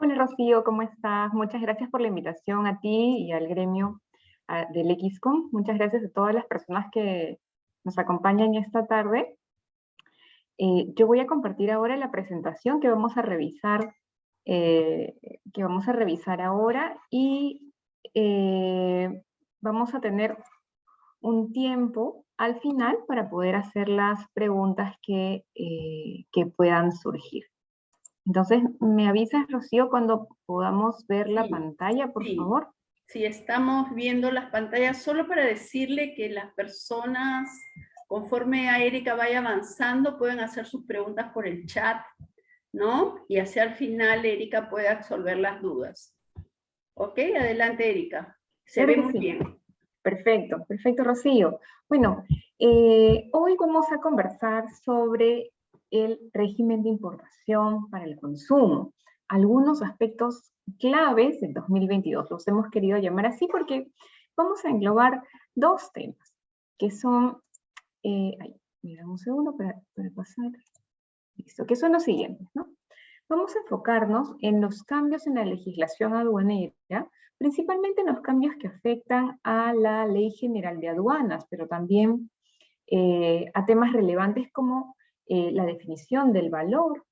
Hola Rocío, ¿cómo estás? Muchas gracias por la invitación a ti y al gremio del XCOM. Muchas gracias a todas las personas que nos acompañan esta tarde. Yo voy a compartir ahora la presentación eh, que vamos a revisar ahora y vamos a tener un tiempo al final para poder hacer las preguntas que puedan surgir. Entonces, ¿me avisas, Rocío, cuando podamos ver la Sí, pantalla, por sí, favor? sí, estamos viendo las pantallas solo para decirle que las personas, conforme a Erika vaya avanzando, pueden hacer sus preguntas por el chat, ¿no? Y así al final Erika puede absolver las dudas. ¿Ok? Adelante, Erika. Se Claro ve que muy sí. bien. Perfecto, perfecto, Rocío. Bueno, hoy vamos a conversar sobre el régimen de importación para el consumo. Algunos aspectos claves del 2022. Los hemos querido llamar así porque vamos a englobar dos temas, que son, mira un segundo para pasar, listo, que son los siguientes, ¿no? Vamos a enfocarnos en los cambios en la legislación aduanera, principalmente en los cambios que afectan a la Ley General de Aduanas, pero también a temas relevantes como la definición del valor,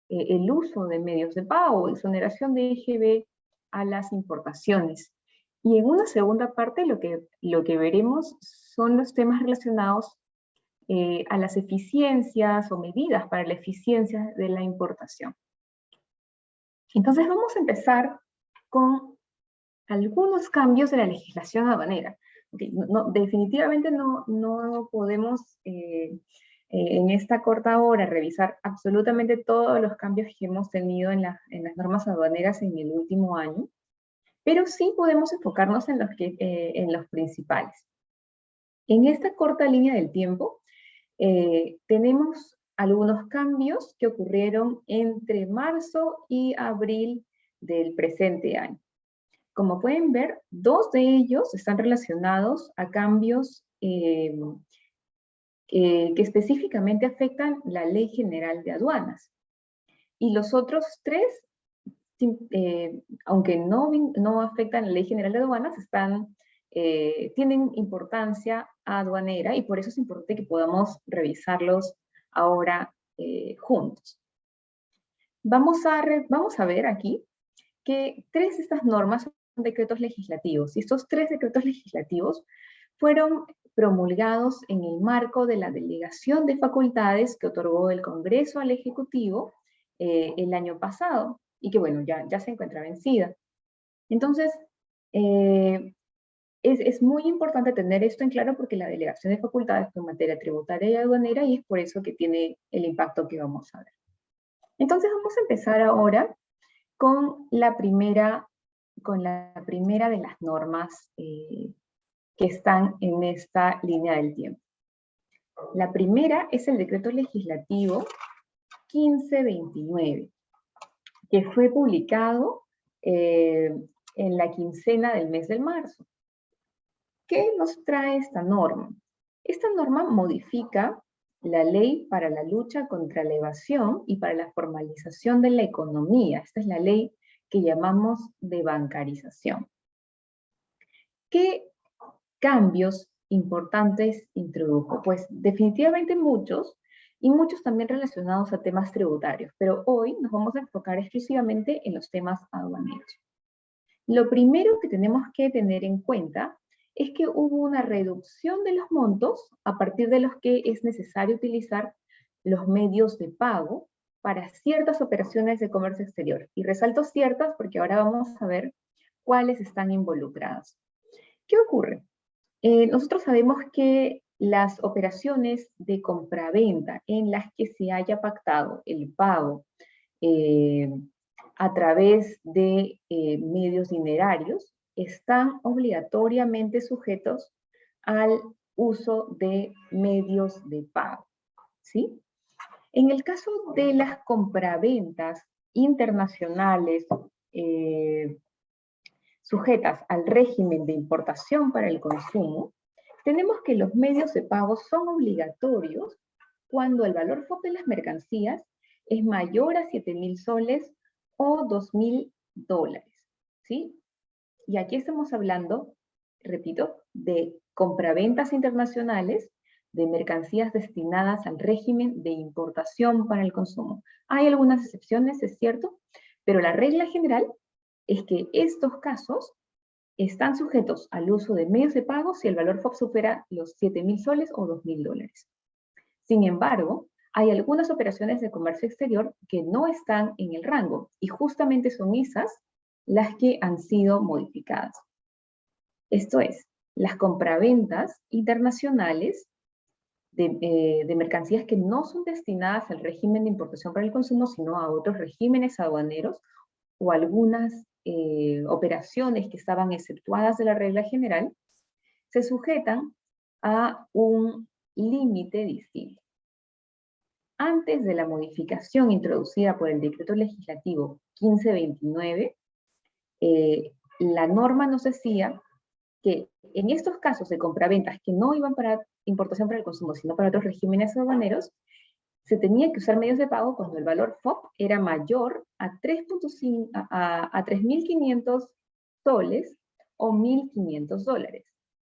el uso de medios de pago, exoneración de IGB a las importaciones. Y en una segunda parte lo que veremos son los temas relacionados a las eficiencias o medidas para la eficiencia de la importación. Entonces vamos a empezar con algunos cambios de la legislación aduanera. Okay, definitivamente no podemos en esta corta hora revisar absolutamente todos los cambios que hemos tenido en las normas aduaneras en el último año, pero sí podemos enfocarnos en los principales. En esta corta línea del tiempo, tenemos algunos cambios que ocurrieron entre marzo y abril del presente año. Como pueden ver, dos de ellos están relacionados a cambios que específicamente afectan la Ley General de Aduanas. Y los otros tres, aunque no afectan la Ley General de Aduanas, tienen importancia aduanera y por eso es importante que podamos revisarlos ahora juntos. Vamos a ver aquí que tres de estas normas son decretos legislativos, y estos tres decretos legislativos fueron promulgados en el marco de la delegación de facultades que otorgó el Congreso al Ejecutivo el año pasado, y que bueno, ya se encuentra vencida. Entonces, es muy importante tener esto en claro porque la delegación de facultades fue en materia tributaria y aduanera y es por eso que tiene el impacto que vamos a ver. Entonces vamos a empezar ahora con la primera de las normas que están en esta línea del tiempo. La primera es el decreto legislativo 1529, que fue publicado en la quincena del mes de marzo. ¿Qué nos trae esta norma? Esta norma modifica la ley para la lucha contra la evasión y para la formalización de la economía. Esta es la ley que llamamos de bancarización. ¿Qué cambios importantes introdujo? Pues definitivamente muchos, y muchos también relacionados a temas tributarios, pero hoy nos vamos a enfocar exclusivamente en los temas aduaneros. Lo primero que tenemos que tener en cuenta es que hubo una reducción de los montos a partir de los que es necesario utilizar los medios de pago para ciertas operaciones de comercio exterior. Y resalto ciertas porque ahora vamos a ver cuáles están involucradas. ¿Qué ocurre? Nosotros sabemos que las operaciones de compraventa en las que se haya pactado el pago eh, a través de medios dinerarios están obligatoriamente sujetos al uso de medios de pago, ¿sí? En el caso de las compraventas internacionales sujetas al régimen de importación para el consumo, tenemos que los medios de pago son obligatorios cuando el valor FOB de las mercancías es mayor a 7.000 soles o ¿sí? Y aquí estamos hablando, repito, de compraventas internacionales de mercancías destinadas al régimen de importación para el consumo. Hay algunas excepciones, es cierto, pero la regla general es que estos casos están sujetos al uso de medios de pago si el valor FOB supera los 7.000 soles o 2.000 dólares. Sin embargo, hay algunas operaciones de comercio exterior que no están en el rango, y justamente son esas las que han sido modificadas. Esto es, las compraventas internacionales de mercancías que no son destinadas al régimen de importación para el consumo, sino a otros regímenes aduaneros o algunas operaciones que estaban exceptuadas de la regla general, se sujetan a un límite distinto. Antes de la modificación introducida por el Decreto Legislativo 1529, la norma nos decía que en estos casos de compraventas que no iban para importación para el consumo, sino para otros regímenes aduaneros, se tenía que usar medios de pago cuando el valor FOB era mayor a 3.500 soles o 1.500 dólares.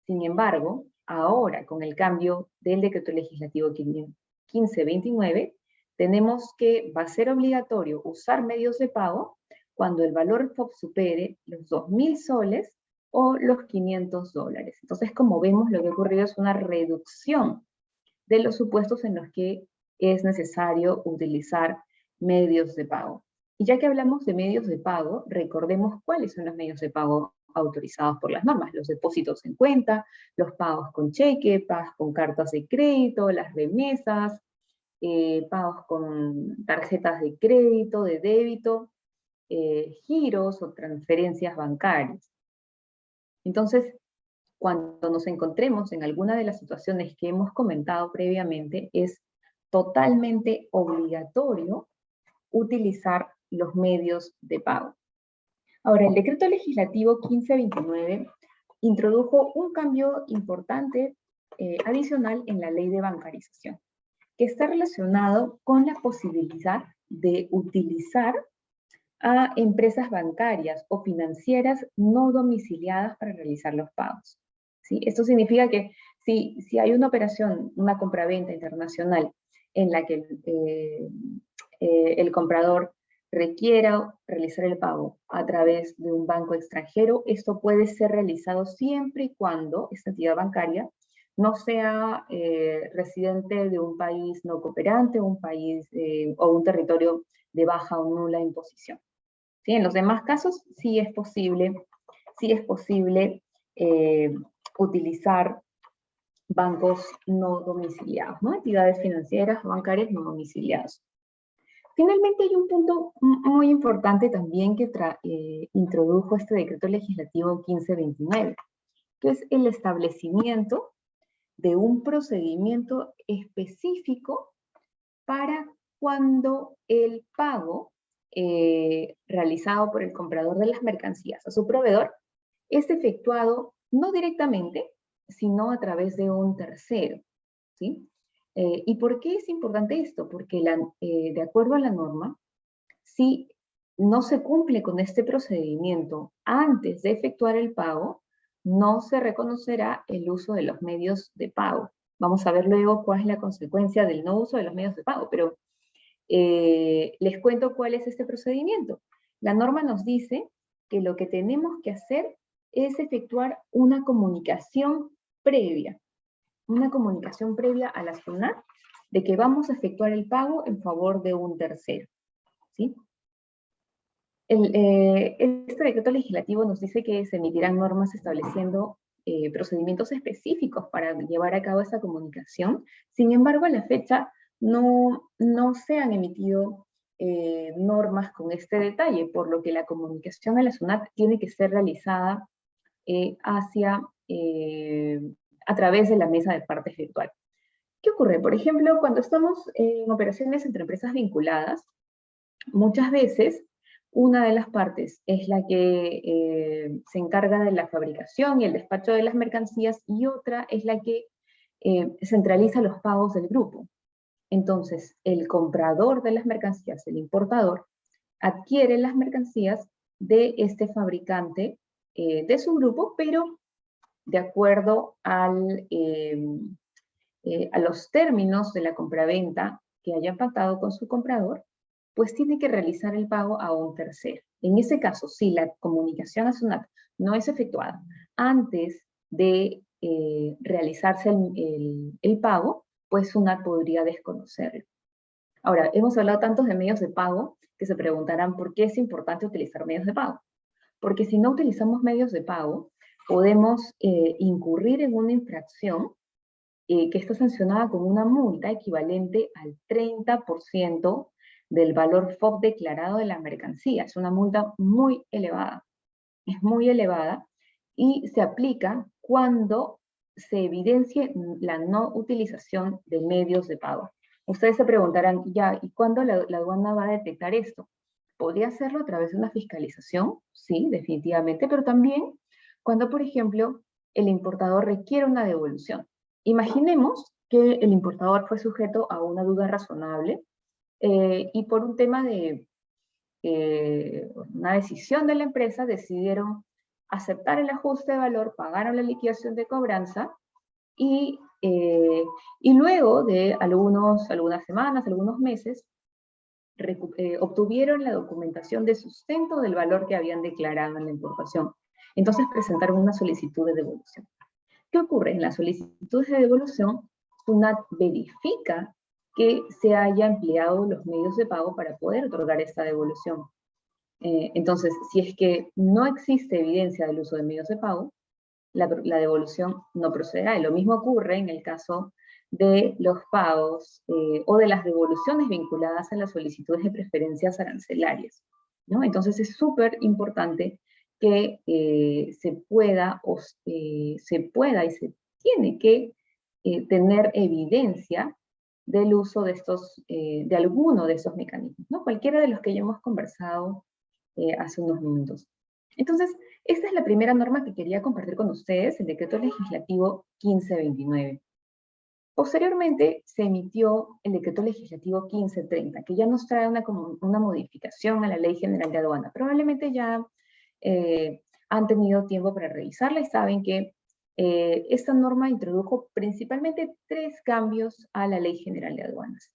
Sin embargo, ahora con el cambio del Decreto Legislativo 1529, tenemos que va a ser obligatorio usar medios de pago cuando el valor FOB supere los 2.000 soles o los 500 dólares. Entonces, como vemos, lo que ha ocurrido es una reducción de los supuestos en los que es necesario utilizar medios de pago. Y ya que hablamos de medios de pago, recordemos cuáles son los medios de pago autorizados por las normas: los depósitos en cuenta, los pagos con cheque, pagos con cartas de crédito, las remesas, pagos con tarjetas de crédito, de débito, giros o transferencias bancarias. Entonces, cuando nos encontremos en alguna de las situaciones que hemos comentado previamente, es totalmente obligatorio utilizar los medios de pago. Ahora, el Decreto Legislativo 1529 introdujo un cambio importante adicional en la Ley de Bancarización, que está relacionado con la posibilidad de utilizar a empresas bancarias o financieras no domiciliadas para realizar los pagos. ¿Sí? Esto significa que si hay una operación, una compraventa internacional en la que el comprador requiera realizar el pago a través de un banco extranjero, esto puede ser realizado siempre y cuando esta entidad bancaria no sea residente de un país no cooperante, un país o un territorio de baja o nula imposición. ¿Sí? En los demás casos sí es posible utilizar bancos no domiciliados, ¿no? Entidades financieras o bancarias no domiciliadas. Finalmente hay un punto muy importante también que introdujo este Decreto Legislativo 1529, que es el establecimiento de un procedimiento específico para cuando el pago realizado por el comprador de las mercancías a su proveedor es efectuado no directamente, sino a través de un tercero, ¿sí? ¿Y por qué es importante esto? Porque de acuerdo a la norma, si no se cumple con este procedimiento antes de efectuar el pago, no se reconocerá el uso de los medios de pago. Vamos a ver luego cuál es la consecuencia del no uso de los medios de pago, pero les cuento cuál es este procedimiento. La norma nos dice que lo que tenemos que hacer es efectuar una comunicación previa a la SUNAT de que vamos a efectuar el pago en favor de un tercero, ¿sí? Este decreto legislativo nos dice que se emitirán normas estableciendo procedimientos específicos para llevar a cabo esa comunicación. Sin embargo, a la fecha no se han emitido normas con este detalle, por lo que la comunicación a la SUNAT tiene que ser realizada a través de la mesa de partes virtual. ¿Qué ocurre? Por ejemplo, cuando estamos en operaciones entre empresas vinculadas, muchas veces una de las partes es la que se encarga de la fabricación y el despacho de las mercancías, y otra es la que centraliza los pagos del grupo. Entonces, el comprador de las mercancías, el importador, adquiere las mercancías de este fabricante de su grupo, pero de acuerdo a los términos de la compraventa que haya pactado con su comprador, pues tiene que realizar el pago a un tercero. En ese caso, si la comunicación a SUNAT no es efectuada antes de realizarse el pago, pues SUNAT podría desconocerlo. Ahora, hemos hablado tantos de medios de pago que se preguntarán por qué es importante utilizar medios de pago. Porque si no utilizamos medios de pago, podemos incurrir en una infracción que está sancionada con una multa equivalente al 30% del valor FOB declarado de la mercancía. Es una multa muy elevada, es muy elevada, y se aplica cuando se evidencie la no utilización de medios de pago. Ustedes se preguntarán, ya, ¿y cuándo la aduana va a detectar esto? ¿Podría hacerlo a través de una fiscalización? Sí, definitivamente, pero también cuando, por ejemplo, el importador requiere una devolución. Imaginemos que el importador fue sujeto a una duda razonable y por un tema de una decisión de la empresa decidieron aceptar el ajuste de valor, pagaron la liquidación de cobranza y, y luego de algunas semanas, algunos meses, obtuvieron la documentación de sustento del valor que habían declarado en la importación. Entonces presentaron una solicitud de devolución. ¿Qué ocurre? En las solicitudes de devolución, SUNAT verifica que se haya empleado los medios de pago para poder otorgar esta devolución. Entonces, si es que no existe evidencia del uso de medios de pago, la devolución no procederá. Y lo mismo ocurre en el caso de los pagos o de las devoluciones vinculadas a las solicitudes de preferencias arancelarias, ¿no? Entonces es súper importante que se pueda y se tiene que tener evidencia del uso de de alguno de estos mecanismos, ¿no? Cualquiera de los que ya hemos conversado hace unos minutos. Entonces, esta es la primera norma que quería compartir con ustedes, el Decreto Legislativo 1529. Posteriormente se emitió el Decreto Legislativo 1530, que ya nos trae una modificación a la Ley General de Aduana. Probablemente ya han tenido tiempo para revisarla y saben que esta norma introdujo principalmente 3 cambios a la Ley General de Aduanas,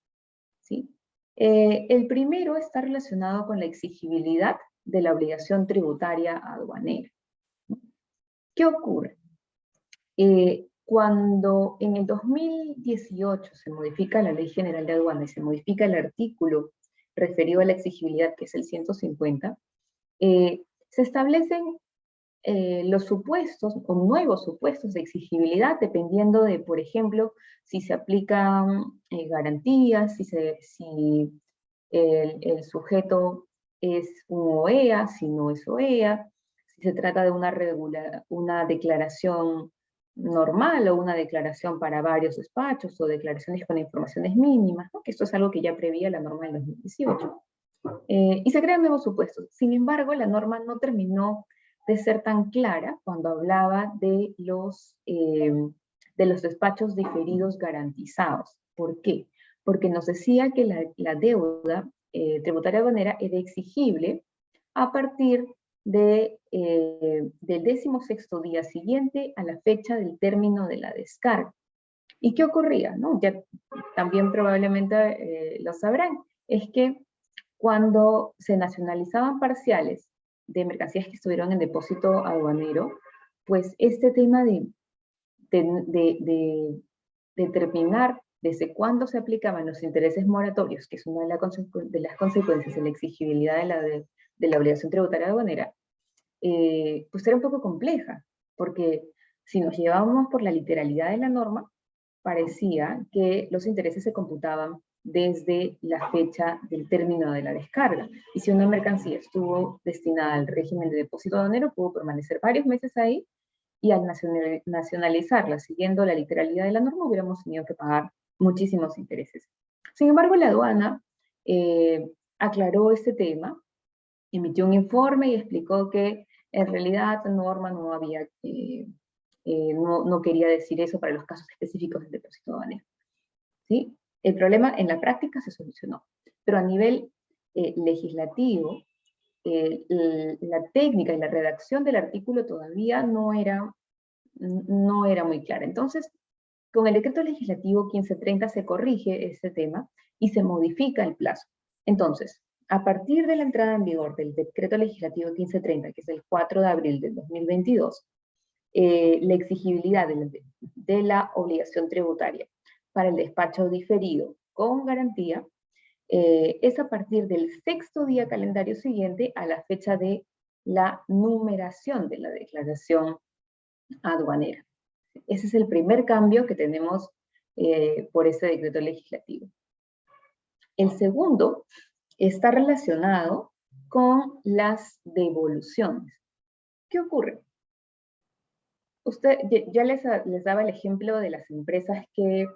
¿sí? El primero está relacionado con la exigibilidad de la obligación tributaria aduanera. ¿Qué ocurre? Cuando en el 2018 se modifica la Ley General de Aduana y se modifica el artículo referido a la exigibilidad, que es el 150, se establecen los supuestos o nuevos supuestos de exigibilidad dependiendo de, por ejemplo, si se aplican garantías, si el sujeto es un OEA, si no es OEA, si se trata de una declaración normal o una declaración para varios despachos o declaraciones con informaciones mínimas, ¿no? Que esto es algo que ya prevía la norma del 2018. Y se crean nuevos supuestos. Sin embargo, la norma no terminó de ser tan clara cuando hablaba de los despachos diferidos garantizados. ¿Por qué? Porque nos decía que la deuda tributaria aduanera era exigible a partir del 16º día siguiente a la fecha del término de la descarga. ¿Y qué ocurría? ¿No? Ya también probablemente lo sabrán, es que cuando se nacionalizaban parciales de mercancías que estuvieron en depósito aduanero, pues este tema de determinar desde cuándo se aplicaban los intereses moratorios, que es una de las consecuencias de la exigibilidad de la obligación tributaria aduanera, pues era un poco compleja, porque si nos llevábamos por la literalidad de la norma, parecía que los intereses se computaban desde la fecha del término de la descarga. Y si una mercancía estuvo destinada al régimen de depósito aduanero, pudo permanecer varios meses ahí, y al nacionalizarla, siguiendo la literalidad de la norma, hubiéramos tenido que pagar muchísimos intereses. Sin embargo, la aduana aclaró este tema, emitió un informe y explicó que en realidad la norma no había, no quería decir eso para los casos específicos del depósito aduanero, ¿sí? El problema en la práctica se solucionó, pero a nivel legislativo, la técnica y la redacción del artículo todavía no era muy clara. Entonces, con el decreto legislativo 1530 se corrige este tema y se modifica el plazo. Entonces, a partir de la entrada en vigor del decreto legislativo 1530, que es el 4 de abril del 2022, la exigibilidad de la obligación tributaria para el despacho diferido con garantía es a partir del 6º día calendario siguiente a la fecha de la numeración de la declaración aduanera. Ese es el primer cambio que tenemos por este decreto legislativo. El segundo está relacionado con las devoluciones. ¿Qué ocurre? Ya les daba el ejemplo de las empresas que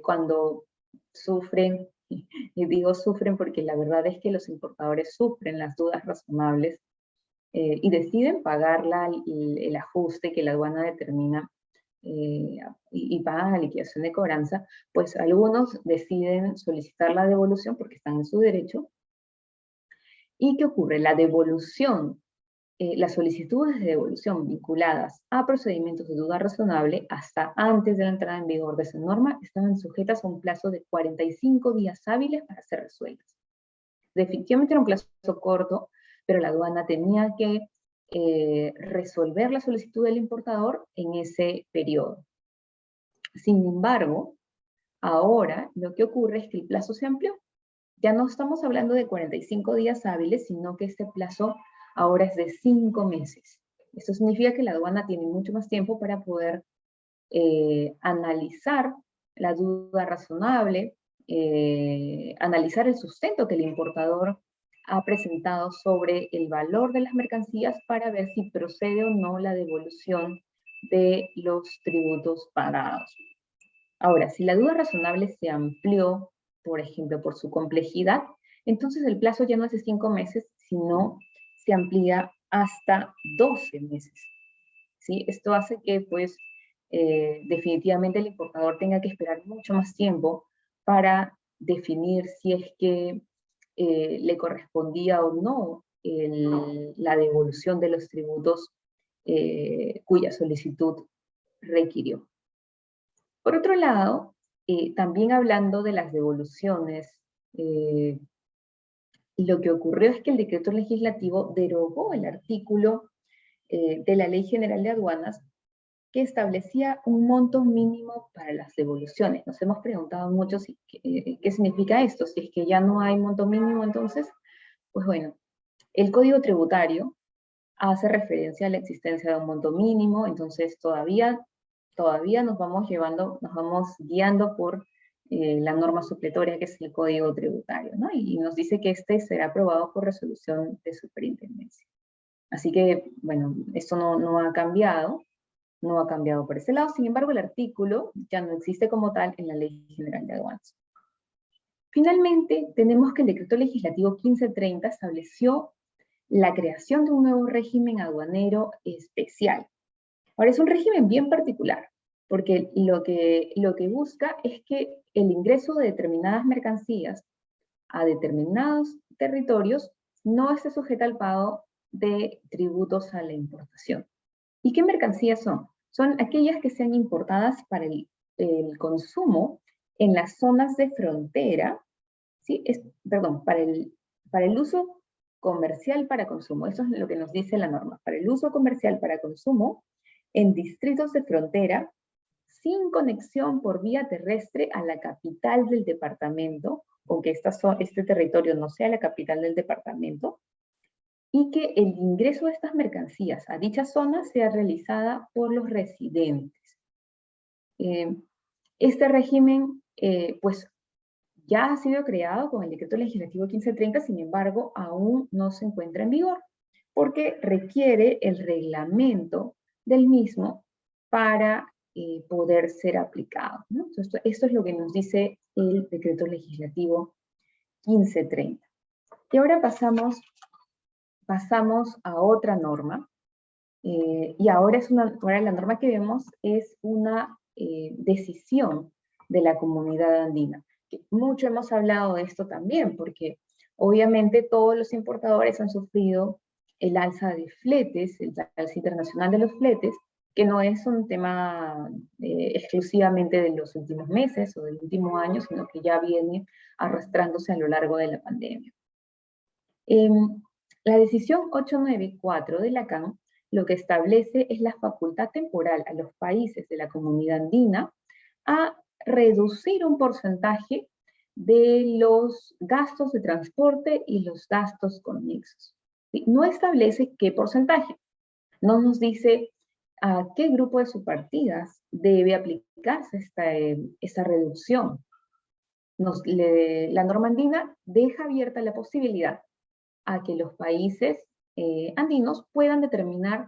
cuando sufren, y digo sufren porque la verdad es que los importadores sufren las dudas razonables y deciden pagar el ajuste que la aduana determina y pagan la liquidación de cobranza, pues algunos deciden solicitar la devolución porque están en su derecho. ¿Y qué ocurre? La devolución, las solicitudes de devolución vinculadas a procedimientos de duda razonable hasta antes de la entrada en vigor de esa norma estaban sujetas a un plazo de 45 días hábiles para ser resueltas. Definitivamente era un plazo corto, pero la aduana tenía que resolver la solicitud del importador en ese periodo. Sin embargo, ahora lo que ocurre es que el plazo se amplió. Ya no estamos hablando de 45 días hábiles, sino que este plazo ahora es de 5 meses. Esto significa que la aduana tiene mucho más tiempo para poder analizar la duda razonable, analizar el sustento que el importador ha presentado sobre el valor de las mercancías para ver si procede o no la devolución de los tributos pagados. Ahora, si la duda razonable se amplió, por ejemplo, por su complejidad, entonces el plazo ya no es de 5 meses, sino se amplía hasta 12 meses. ¿Sí? Esto hace que, pues, definitivamente el importador tenga que esperar mucho más tiempo para definir si es que le correspondía o no la devolución de los tributos cuya solicitud requirió. Por otro lado, también hablando de las devoluciones, lo que ocurrió es que el decreto legislativo derogó el artículo de la Ley General de Aduanas que establecía un monto mínimo para las devoluciones. Nos hemos preguntado mucho qué significa esto. Si es que ya no hay monto mínimo, entonces, pues bueno, el Código Tributario hace referencia a la existencia de un monto mínimo, entonces todavía nos vamos guiando por la norma supletoria que es el Código Tributario, ¿no? Y nos dice que este será aprobado por resolución de superintendencia. Así que, bueno, esto no ha cambiado por ese lado. Sin embargo, el artículo ya no existe como tal en la Ley General de Aduanas. Finalmente, tenemos que el Decreto Legislativo 1530 estableció la creación de un nuevo régimen aduanero especial. Ahora, es un régimen bien particular, porque lo que busca es que el ingreso de determinadas mercancías a determinados territorios no esté sujeta al pago de tributos a la importación. ¿Y qué mercancías son? Son aquellas que sean importadas para el consumo en las zonas de frontera, ¿sí? Para el uso comercial para consumo. Eso es lo que nos dice la norma. Para el uso comercial para consumo en distritos de frontera sin conexión por vía terrestre a la capital del departamento, aunque este territorio no sea la capital del departamento, y que el ingreso de estas mercancías a dicha zona sea realizada por los residentes. Este régimen, pues, ya ha sido creado con el Decreto Legislativo 1530, sin embargo, aún no se encuentra en vigor, porque requiere el reglamento del mismo para poder ser aplicado, ¿no? Esto es lo que nos dice el Decreto Legislativo 1530. Y ahora pasamos a otra norma, y ahora la norma que vemos es una decisión de la Comunidad Andina. Mucho hemos hablado de esto también, porque Obviamente todos los importadores han sufrido el alza de fletes, el alza internacional de los fletes, que no es un tema exclusivamente de los últimos meses o del último año, sino que ya viene arrastrándose a lo largo de la pandemia. La decisión 894 de la CAN lo que establece es la facultad temporal a los países de la comunidad andina a reducir un porcentaje de los gastos de transporte y los gastos conexos. ¿Sí? No establece qué porcentaje, no nos dice a qué grupo de subpartidas debe aplicarse esta reducción. La norma andina deja abierta la posibilidad a que los países andinos puedan determinar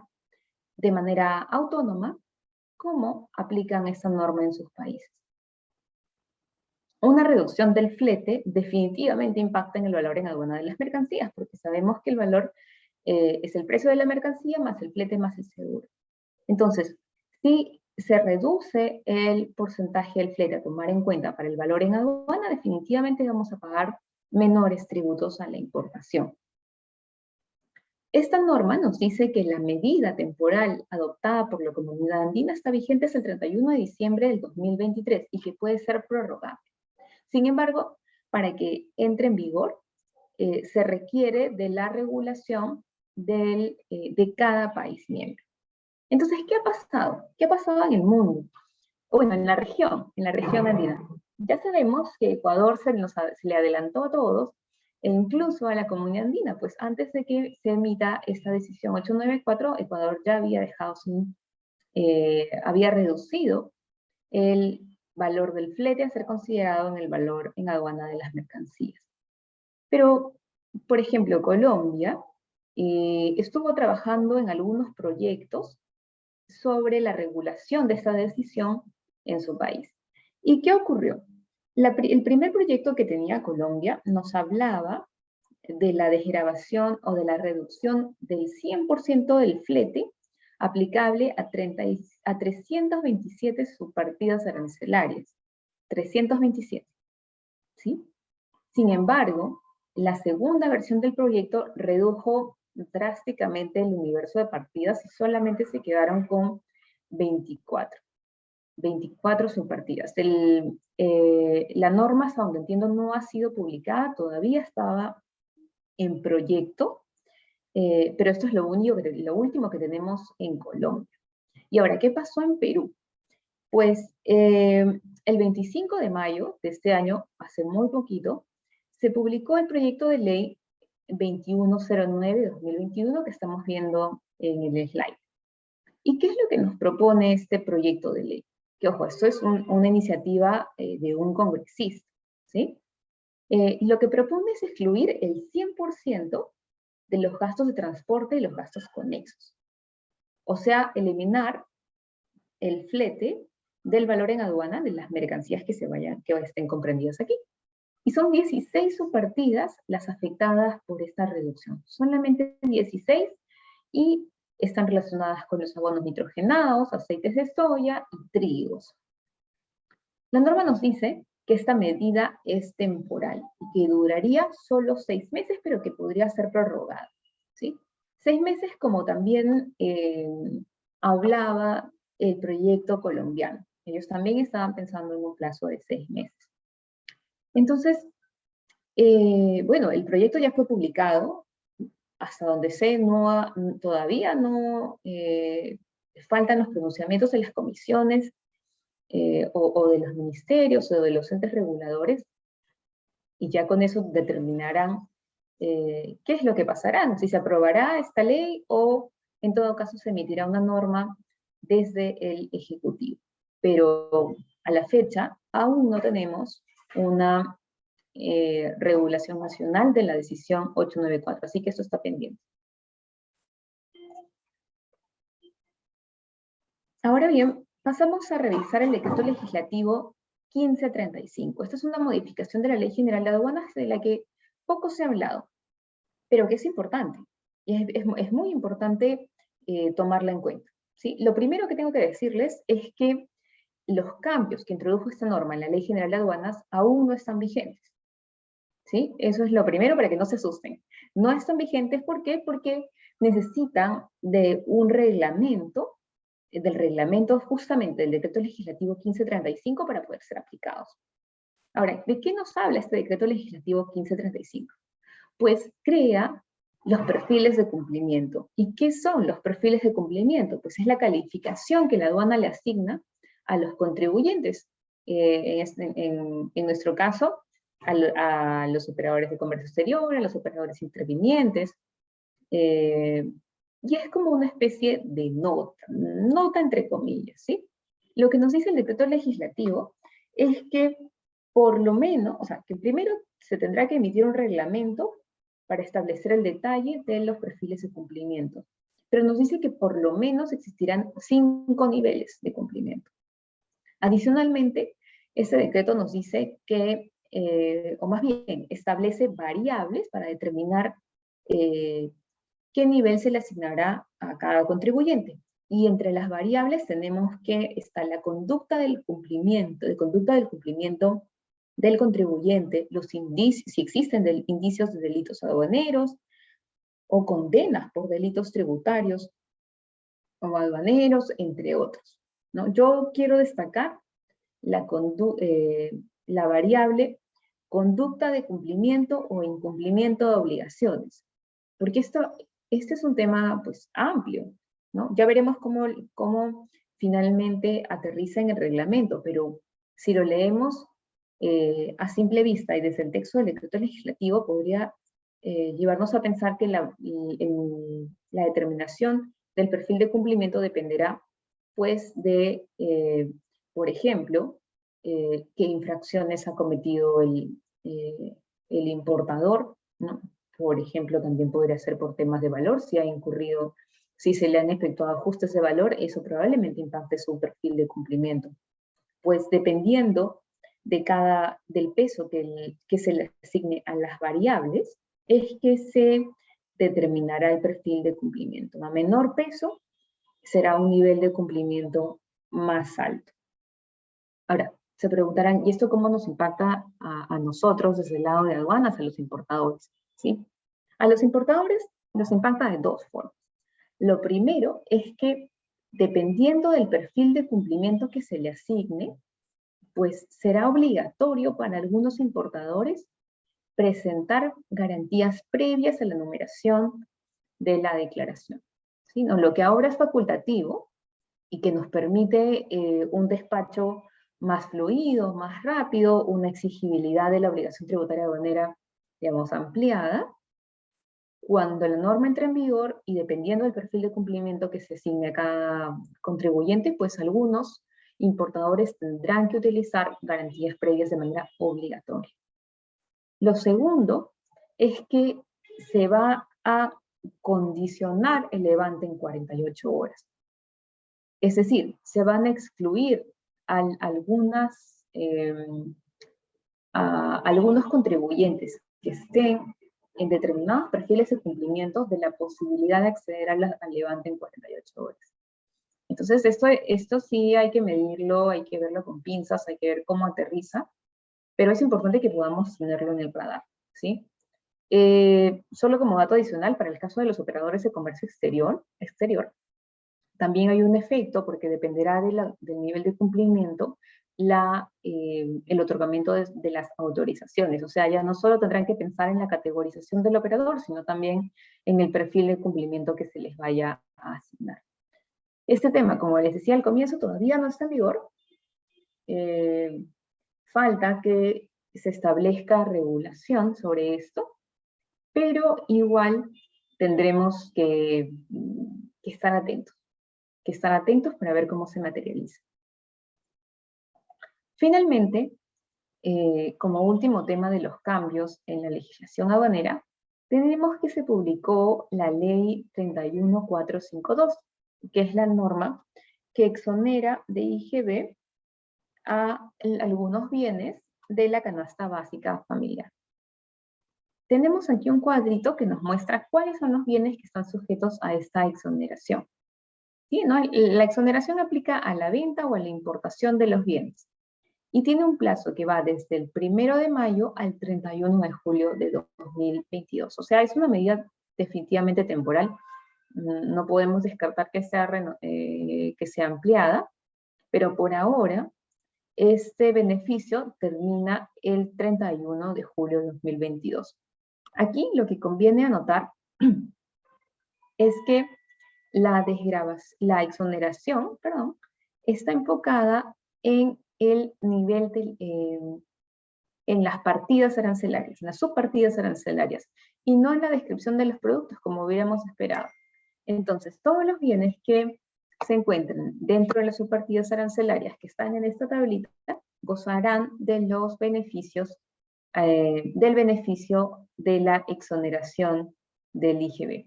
de manera autónoma cómo aplican esa norma en sus países. Una reducción del flete definitivamente impacta en el valor en aduana de las mercancías, porque sabemos que el valor es el precio de la mercancía más el flete más el seguro. Entonces, si se reduce el porcentaje del flete a tomar en cuenta para el valor en aduana, definitivamente vamos a pagar menores tributos a la importación. Esta norma nos dice que la medida temporal adoptada por la Comunidad Andina está vigente hasta el 31 de diciembre del 2023 y que puede ser prorrogable. Sin embargo, para que entre en vigor, se requiere de la regulación de cada país miembro. Entonces, ¿qué ha pasado? ¿Qué ha pasado en el mundo? Bueno, en la región andina. Ya sabemos que Ecuador se le adelantó a todos, e incluso a la comunidad andina, pues antes de que se emita esta decisión 894, Ecuador ya había había reducido el valor del flete a ser considerado en el valor en aduana de las mercancías. Pero, por ejemplo, Colombia estuvo trabajando en algunos proyectos sobre la regulación de esta decisión en su país. ¿Y qué ocurrió? El primer proyecto que tenía Colombia nos hablaba de la desgravación o de la reducción del 100% del flete aplicable a 327 subpartidas arancelarias. 327, ¿sí? Sin embargo, la segunda versión del proyecto redujo drásticamente el universo de partidas y solamente se quedaron con 24 subpartidas. La norma, hasta donde entiendo, no ha sido publicada, todavía estaba en proyecto, pero esto es lo último que tenemos en Colombia. Y ahora, ¿qué pasó en Perú? Pues el 25 de mayo de este año, hace muy poquito, se publicó el proyecto de ley 2109 de 2021 que estamos viendo en el slide. ¿Y qué es lo que nos propone este proyecto de ley? Que, ojo, esto es una iniciativa de un congresista, ¿sí? Y lo que propone es excluir el 100% de los gastos de transporte y los gastos conexos. O sea, eliminar el flete del valor en aduana de las mercancías que estén comprendidas aquí. Y son 16 subpartidas las afectadas por esta reducción. Solamente 16 y están relacionadas con los abonos nitrogenados, aceites de soya y trigos. La norma nos dice que esta medida es temporal y que duraría solo 6 meses, pero que podría ser prorrogada, ¿sí? 6 meses como también hablaba el proyecto colombiano. Ellos también estaban pensando en un plazo de 6 meses. Entonces, bueno, el proyecto ya fue publicado, hasta donde sé, todavía no faltan los pronunciamientos de las comisiones o de los ministerios o de los entes reguladores, y ya con eso determinarán qué es lo que pasará, si se aprobará esta ley o en todo caso se emitirá una norma desde el Ejecutivo. Pero a la fecha aún no tenemos una regulación nacional de la decisión 894, así que esto está pendiente. Ahora bien, pasamos a revisar el decreto legislativo 1535. Esta es una modificación de la Ley General de Aduanas de la que poco se ha hablado, pero que es importante. Y es muy importante tomarla en cuenta, ¿sí? Lo primero que tengo que decirles es que los cambios que introdujo esta norma en la Ley General de Aduanas aún no están vigentes. ¿Sí? Eso es lo primero para que no se asusten. No están vigentes, ¿por qué? Porque necesitan de un reglamento, del reglamento justamente del decreto legislativo 1535 para poder ser aplicados. Ahora, ¿de qué nos habla este decreto legislativo 1535? Pues crea los perfiles de cumplimiento. ¿Y qué son los perfiles de cumplimiento? Pues es la calificación que la aduana le asigna a los contribuyentes. En nuestro caso, a los operadores de comercio exterior, a los operadores intervinientes, y es como una especie de nota entre comillas, ¿sí? Lo que nos dice el decreto legislativo es que por lo menos, o sea, que primero se tendrá que emitir un reglamento para establecer el detalle de los perfiles de cumplimiento. Pero nos dice que por lo menos existirán 5 niveles de cumplimiento. Adicionalmente, este decreto nos dice que, o más bien, establece variables para determinar qué nivel se le asignará a cada contribuyente. Y entre las variables tenemos que está la conducta del cumplimiento, del contribuyente, los indicios, si existen indicios de delitos aduaneros o condenas por delitos tributarios o aduaneros, entre otros, ¿no? Yo quiero destacar la variable conducta de cumplimiento o incumplimiento de obligaciones, porque este es un tema pues amplio, ¿no? Ya veremos cómo finalmente aterriza en el reglamento, pero si lo leemos a simple vista y desde el texto del decreto legislativo podría llevarnos a pensar que la determinación del perfil de cumplimiento dependerá pues de, por ejemplo, qué infracciones ha cometido el importador, ¿no? Por ejemplo, también podría ser por temas de valor, si se le han efectuado ajustes de valor, eso probablemente impacte su perfil de cumplimiento. Pues dependiendo del peso que se le asigne a las variables, es que se determinará el perfil de cumplimiento. A menor peso, será un nivel de cumplimiento más alto. Ahora, se preguntarán, ¿y esto cómo nos impacta a nosotros desde el lado de aduanas, a los importadores? ¿Sí? A los importadores nos impacta de 2 formas. Lo primero es que, dependiendo del perfil de cumplimiento que se le asigne, pues será obligatorio para algunos importadores presentar garantías previas a la numeración de la declaración. ¿Sí? No, lo que ahora es facultativo y que nos permite un despacho más fluido, más rápido, una exigibilidad de la obligación tributaria aduanera, digamos, ampliada. Cuando la norma entra en vigor y dependiendo del perfil de cumplimiento que se asigne a cada contribuyente, pues algunos importadores tendrán que utilizar garantías previas de manera obligatoria. Lo segundo es que se va a condicionar el levante en 48 horas. Es decir, se van a excluir algunos contribuyentes que estén en determinados perfiles de cumplimiento de la posibilidad de acceder al levante en 48 horas. Entonces, esto sí hay que medirlo, hay que verlo con pinzas, hay que ver cómo aterriza, pero es importante que podamos tenerlo en el radar, ¿sí? Solo como dato adicional, para el caso de los operadores de comercio exterior, también hay un efecto, porque dependerá del nivel de cumplimiento, el otorgamiento de las autorizaciones. O sea, ya no solo tendrán que pensar en la categorización del operador, sino también en el perfil de cumplimiento que se les vaya a asignar. Este tema, como les decía al comienzo, todavía no está en vigor. Falta que se establezca regulación sobre esto, pero igual tendremos que estar atentos para ver cómo se materializa. Finalmente, como último tema de los cambios en la legislación aduanera, tenemos que se publicó la Ley 31452, que es la norma que exonera de IGB a algunos bienes de la canasta básica familiar. Tenemos aquí un cuadrito que nos muestra cuáles son los bienes que están sujetos a esta exoneración. ¿Sí? ¿No? La exoneración aplica a la venta o a la importación de los bienes. y tiene un plazo que va desde el 1 de mayo al 31 de julio de 2022. O sea, es una medida definitivamente temporal. No podemos descartar que sea ampliada, pero por ahora este beneficio termina el 31 de julio de 2022. Aquí lo que conviene anotar es que la exoneración, está enfocada en el nivel en las partidas arancelarias, en las subpartidas arancelarias, y no en la descripción de los productos, como hubiéramos esperado. Entonces, todos los bienes que se encuentren dentro de las subpartidas arancelarias que están en esta tablita, gozarán de los beneficios, del beneficio de la exoneración del IGB.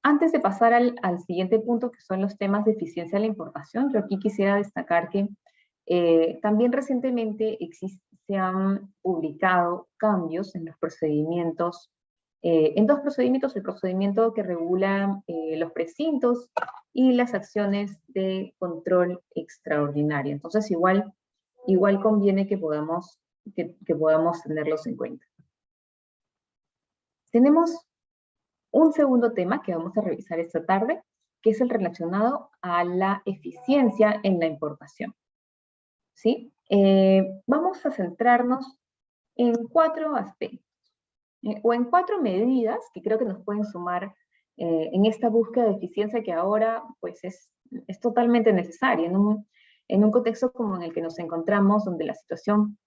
Antes de pasar al siguiente punto, que son los temas de eficiencia de la importación, yo aquí quisiera destacar que también recientemente se han publicado cambios en los procedimientos, en dos procedimientos: el procedimiento que regula los precintos y las acciones de control extraordinario. Entonces, igual conviene que podamos tenerlos en cuenta. Tenemos un segundo tema que vamos a revisar esta tarde, que es el relacionado a la eficiencia en la importación. ¿Sí? Vamos a centrarnos en 4 aspectos, o en 4 medidas que creo que nos pueden sumar en esta búsqueda de eficiencia que ahora pues es totalmente necesaria en un contexto como en el que nos encontramos, donde la situación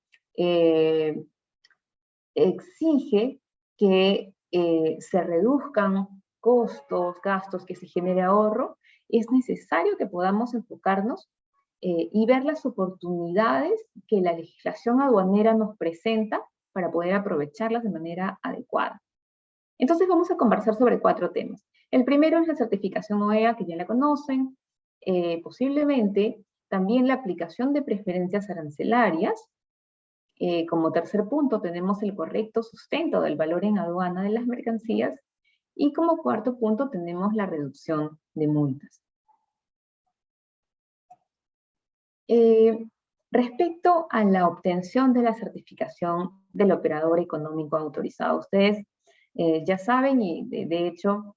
exige que se reduzcan costos, gastos, que se genere ahorro. Es necesario que podamos enfocarnos y ver las oportunidades que la legislación aduanera nos presenta para poder aprovecharlas de manera adecuada. Entonces vamos a conversar sobre 4 temas. El primero es la certificación OEA, que ya la conocen, posiblemente también la aplicación de preferencias arancelarias. Como tercer punto tenemos el correcto sustento del valor en aduana de las mercancías, y como cuarto punto tenemos la reducción de multas. Respecto a la obtención de la certificación del operador económico autorizado, ustedes ya saben, y de hecho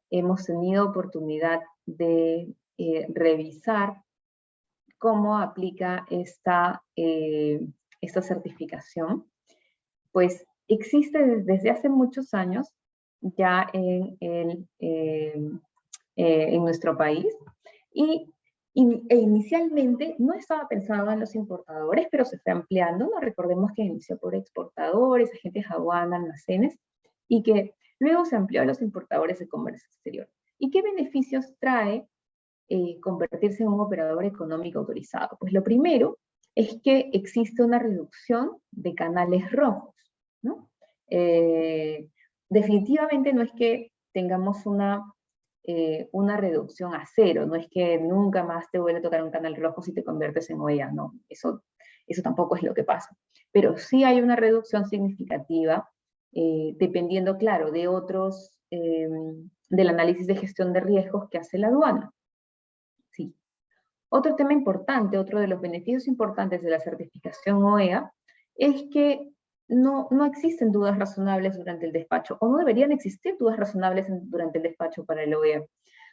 hemos tenido oportunidad de revisar cómo aplica esta certificación. Pues existe desde hace muchos años ya en nuestro país, e inicialmente no estaba pensado en los importadores, pero se fue ampliando, ¿no? Recordemos que inició por exportadores, agentes de aduana, almacenes, y que luego se amplió a los importadores de comercio exterior. ¿Y qué beneficios trae convertirse en un operador económico autorizado? Pues lo primero es que existe una reducción de canales rojos, ¿no? Definitivamente no es que tengamos una reducción a 0, no es que nunca más te vuelve a tocar un canal rojo si te conviertes en OEA, no, eso tampoco es lo que pasa. Pero sí hay una reducción significativa, dependiendo, claro, de otros, del análisis de gestión de riesgos que hace la aduana. Sí. Otro tema importante, otro de los beneficios importantes de la certificación OEA, es que no existen dudas razonables durante el despacho, o no deberían existir dudas razonables durante el despacho para el OEA.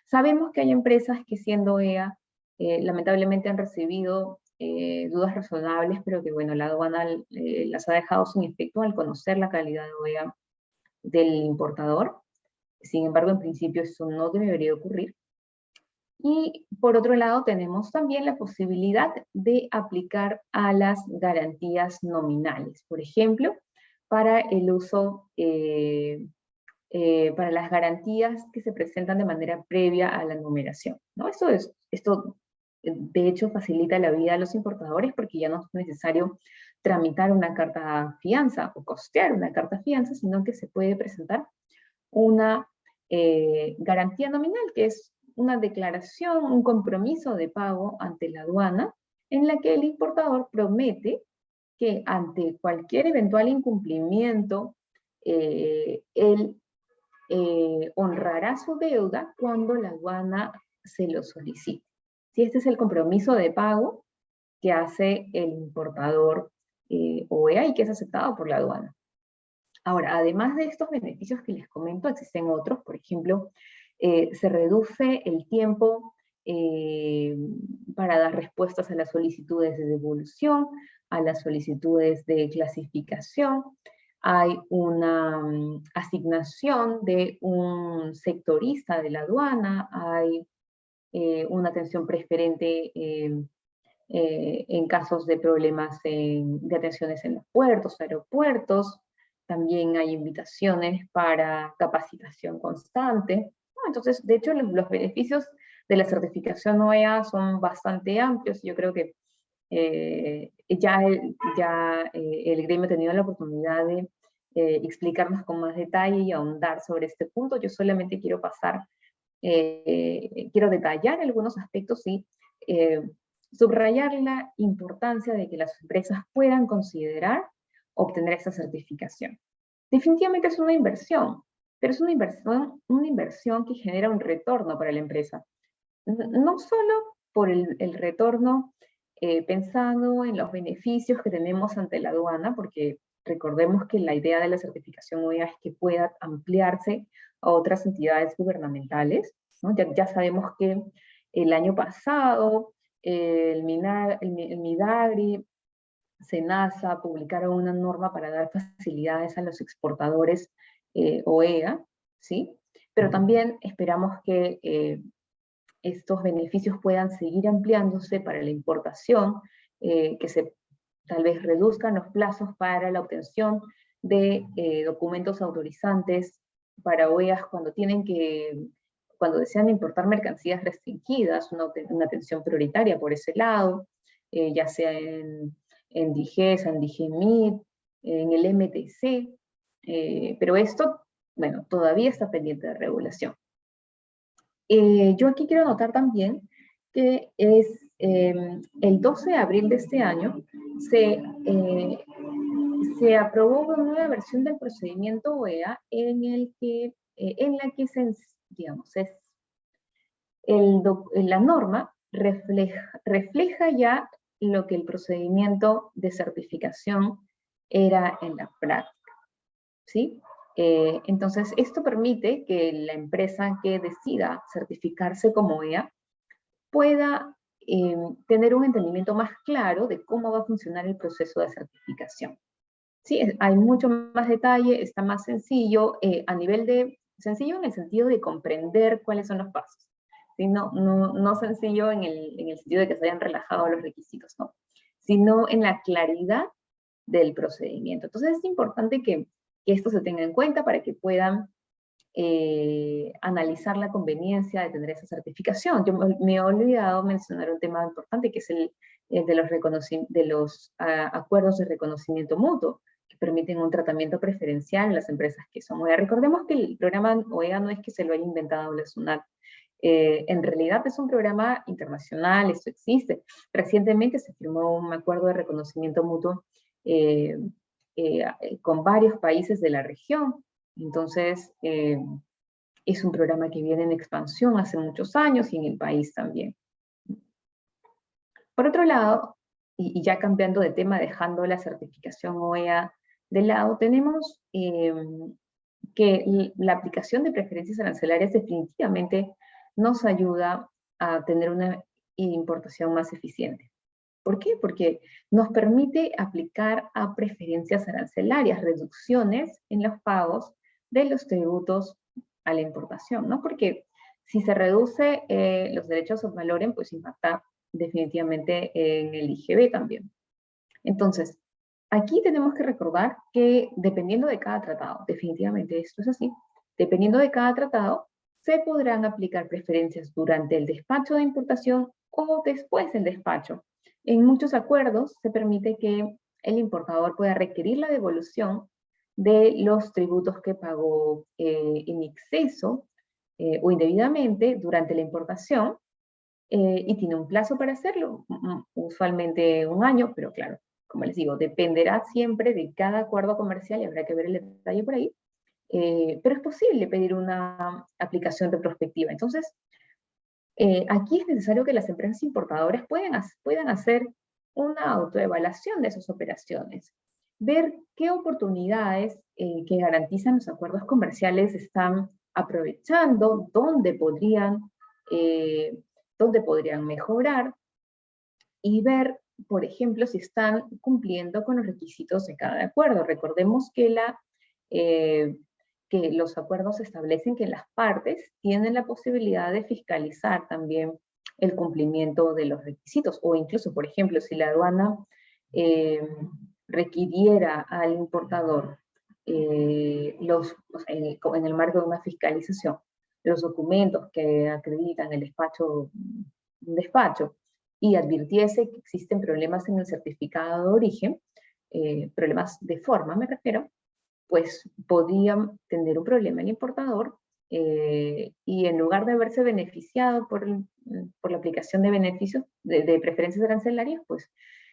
Sabemos que hay empresas que, siendo OEA, lamentablemente han recibido dudas razonables, pero que, bueno, la aduana las ha dejado sin efecto al conocer la calidad de OEA del importador. Sin embargo, en principio eso no debería ocurrir. Y por otro lado tenemos también la posibilidad de aplicar a las garantías nominales. Por ejemplo, para el uso, para las garantías que se presentan de manera previa a la numeración, ¿no? Esto de hecho facilita la vida a los importadores, porque ya no es necesario tramitar una carta fianza o costear una carta fianza, sino que se puede presentar una garantía nominal, que es una declaración, un compromiso de pago ante la aduana, en la que el importador promete que ante cualquier eventual incumplimiento, él honrará su deuda cuando la aduana se lo solicite. ¿Sí? Este es el compromiso de pago que hace el importador OEA y que es aceptado por la aduana. Ahora, además de estos beneficios que les comento, existen otros. Por ejemplo, se reduce el tiempo para dar respuestas a las solicitudes de devolución, a las solicitudes de clasificación. Hay una asignación de un sectorista de la aduana, hay una atención preferente en casos de problemas de atenciones en los puertos, aeropuertos. También hay invitaciones para capacitación constante. Entonces, de hecho, los beneficios de la certificación OEA son bastante amplios. Yo creo que el gremio ha tenido la oportunidad de explicarnos con más detalle y ahondar sobre este punto. Yo solamente quiero quiero detallar algunos aspectos y subrayar la importancia de que las empresas puedan considerar obtener esta certificación. Definitivamente es una inversión, pero es una inversión que genera un retorno para la empresa. No solo por el retorno pensando en los beneficios que tenemos ante la aduana, porque recordemos que la idea de la certificación OEA es que pueda ampliarse a otras entidades gubernamentales, ¿no? Ya sabemos que el año pasado el MIDAGRI, SENASA publicaron una norma para dar facilidades a los exportadores OEA, ¿sí? Pero también esperamos que estos beneficios puedan seguir ampliándose para la importación, que se tal vez reduzcan los plazos para la obtención de documentos autorizantes para OEAs cuando desean importar mercancías restringidas, una atención prioritaria por ese lado, ya sea en DIGESA, en DIGEMIT, en el MTC, pero esto, bueno, todavía está pendiente de regulación. Yo aquí quiero anotar también que es el 12 de abril de este año se aprobó una nueva versión del procedimiento OEA en la que la norma refleja ya lo que el procedimiento de certificación era en la práctica, ¿sí? Entonces, esto permite que la empresa que decida certificarse como OEA pueda tener un entendimiento más claro de cómo va a funcionar el proceso de certificación. Sí, hay mucho más detalle, está más sencillo, sencillo en el sentido de comprender cuáles son los pasos. ¿Sí? No sencillo en el sentido de que se hayan relajado los requisitos, no, sino en la claridad del procedimiento. Entonces es importante que esto se tenga en cuenta para que puedan analizar la conveniencia de tener esa certificación. Yo me he olvidado mencionar un tema importante que es el de los acuerdos de reconocimiento mutuo, que permiten un tratamiento preferencial en las empresas que son OEA. Recordemos que el programa OEA no es que se lo haya inventado la SUNAT. En realidad es un programa internacional, esto existe. Recientemente se firmó un acuerdo de reconocimiento mutuo con varios países de la región. Entonces, es un programa que viene en expansión hace muchos años y en el país también. Por otro lado, y ya cambiando de tema, dejando la certificación OEA de lado, tenemos que la aplicación de preferencias arancelarias definitivamente nos ayuda a tener una importación más eficiente. ¿Por qué? Porque nos permite aplicar a preferencias arancelarias, reducciones en los pagos de los tributos a la importación, ¿no? Porque si se reduce los derechos ad valorem, pues impacta definitivamente en el IGB también. Entonces, aquí tenemos que recordar que dependiendo de cada tratado, definitivamente esto es así, dependiendo de cada tratado, se podrán aplicar preferencias durante el despacho de importación o después del despacho. En muchos acuerdos se permite que el importador pueda requerir la devolución de los tributos que pagó en exceso o indebidamente durante la importación y tiene un plazo para hacerlo, usualmente un año, pero claro, como les digo, dependerá siempre de cada acuerdo comercial y habrá que ver el detalle por ahí, pero es posible pedir una aplicación retrospectiva. Entonces, Aquí es necesario que las empresas importadoras puedan hacer una autoevaluación de sus operaciones, ver qué oportunidades que garantizan los acuerdos comerciales están aprovechando, dónde podrían mejorar, y ver, por ejemplo, si están cumpliendo con los requisitos de cada acuerdo. Recordemos que los acuerdos establecen que las partes tienen la posibilidad de fiscalizar también el cumplimiento de los requisitos, o incluso, por ejemplo, si la aduana eh, requiriera al importador en el marco de una fiscalización, los documentos que acreditan un despacho, y advirtiese que existen problemas en el certificado de origen, problemas de forma me refiero, pues podían tener un problema el importador, y en lugar de haberse beneficiado por la aplicación de beneficios, de preferencias arancelarias, pues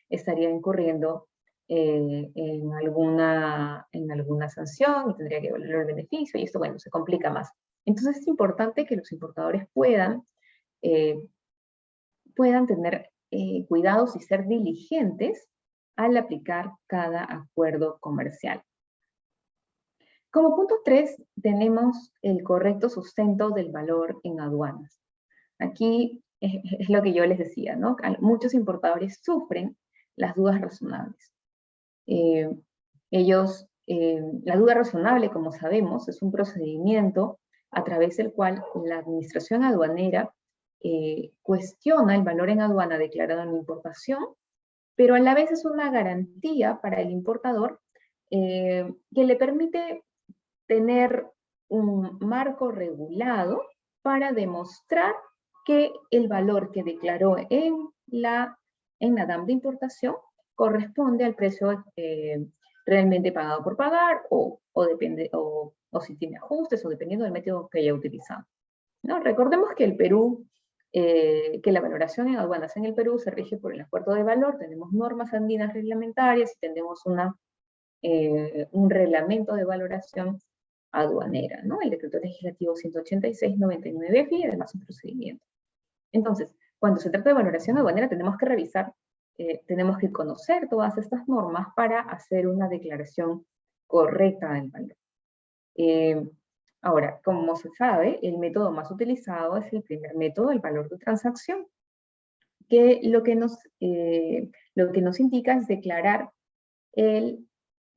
estaría incurriendo en alguna sanción y tendría que evaluar el beneficio, y esto, bueno, se complica más. Entonces es importante que los importadores eh, puedan tener cuidados y ser diligentes al aplicar cada acuerdo comercial. Como punto 3, tenemos el correcto sustento del valor en aduanas. Aquí es lo que yo les decía, ¿no? Muchos importadores sufren las dudas razonables. La duda razonable, como sabemos, es un procedimiento a través del cual la administración aduanera cuestiona el valor en aduana declarado en la importación, pero a la vez es una garantía para el importador que le permite tener un marco regulado para demostrar que el valor que declaró en la DAM de importación corresponde al precio realmente pagado por pagar, o si tiene ajustes, o dependiendo del método que haya utilizado, ¿no? Recordemos que que la valoración en aduanas en el Perú se rige por el acuerdo de valor, tenemos normas andinas reglamentarias y tenemos un reglamento de valoración aduanera, ¿no? El decreto legislativo 186/99 y además un procedimiento. Entonces, cuando se trata de valoración aduanera tenemos que revisar, tenemos que conocer todas estas normas para hacer una declaración correcta del valor. Ahora, como se sabe, el método más utilizado es el primer método, el valor de transacción, que lo que nos indica es declarar el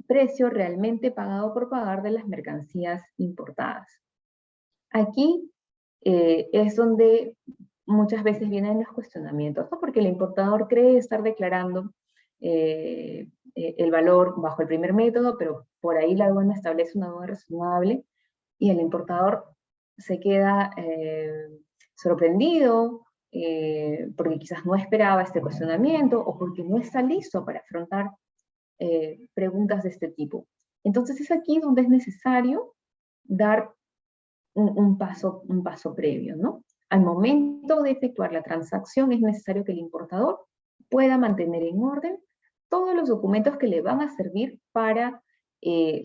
precio realmente pagado por pagar de las mercancías importadas. Aquí es donde muchas veces vienen los cuestionamientos, ¿no? Porque el importador cree estar declarando el valor bajo el primer método, pero por ahí la aduana establece una duda razonable y el importador se queda sorprendido porque quizás no esperaba este cuestionamiento o porque no está listo para afrontar preguntas de este tipo. Entonces es aquí donde es necesario dar un paso previo, ¿no? Al momento de efectuar la transacción es necesario que el importador pueda mantener en orden todos los documentos que le van a servir para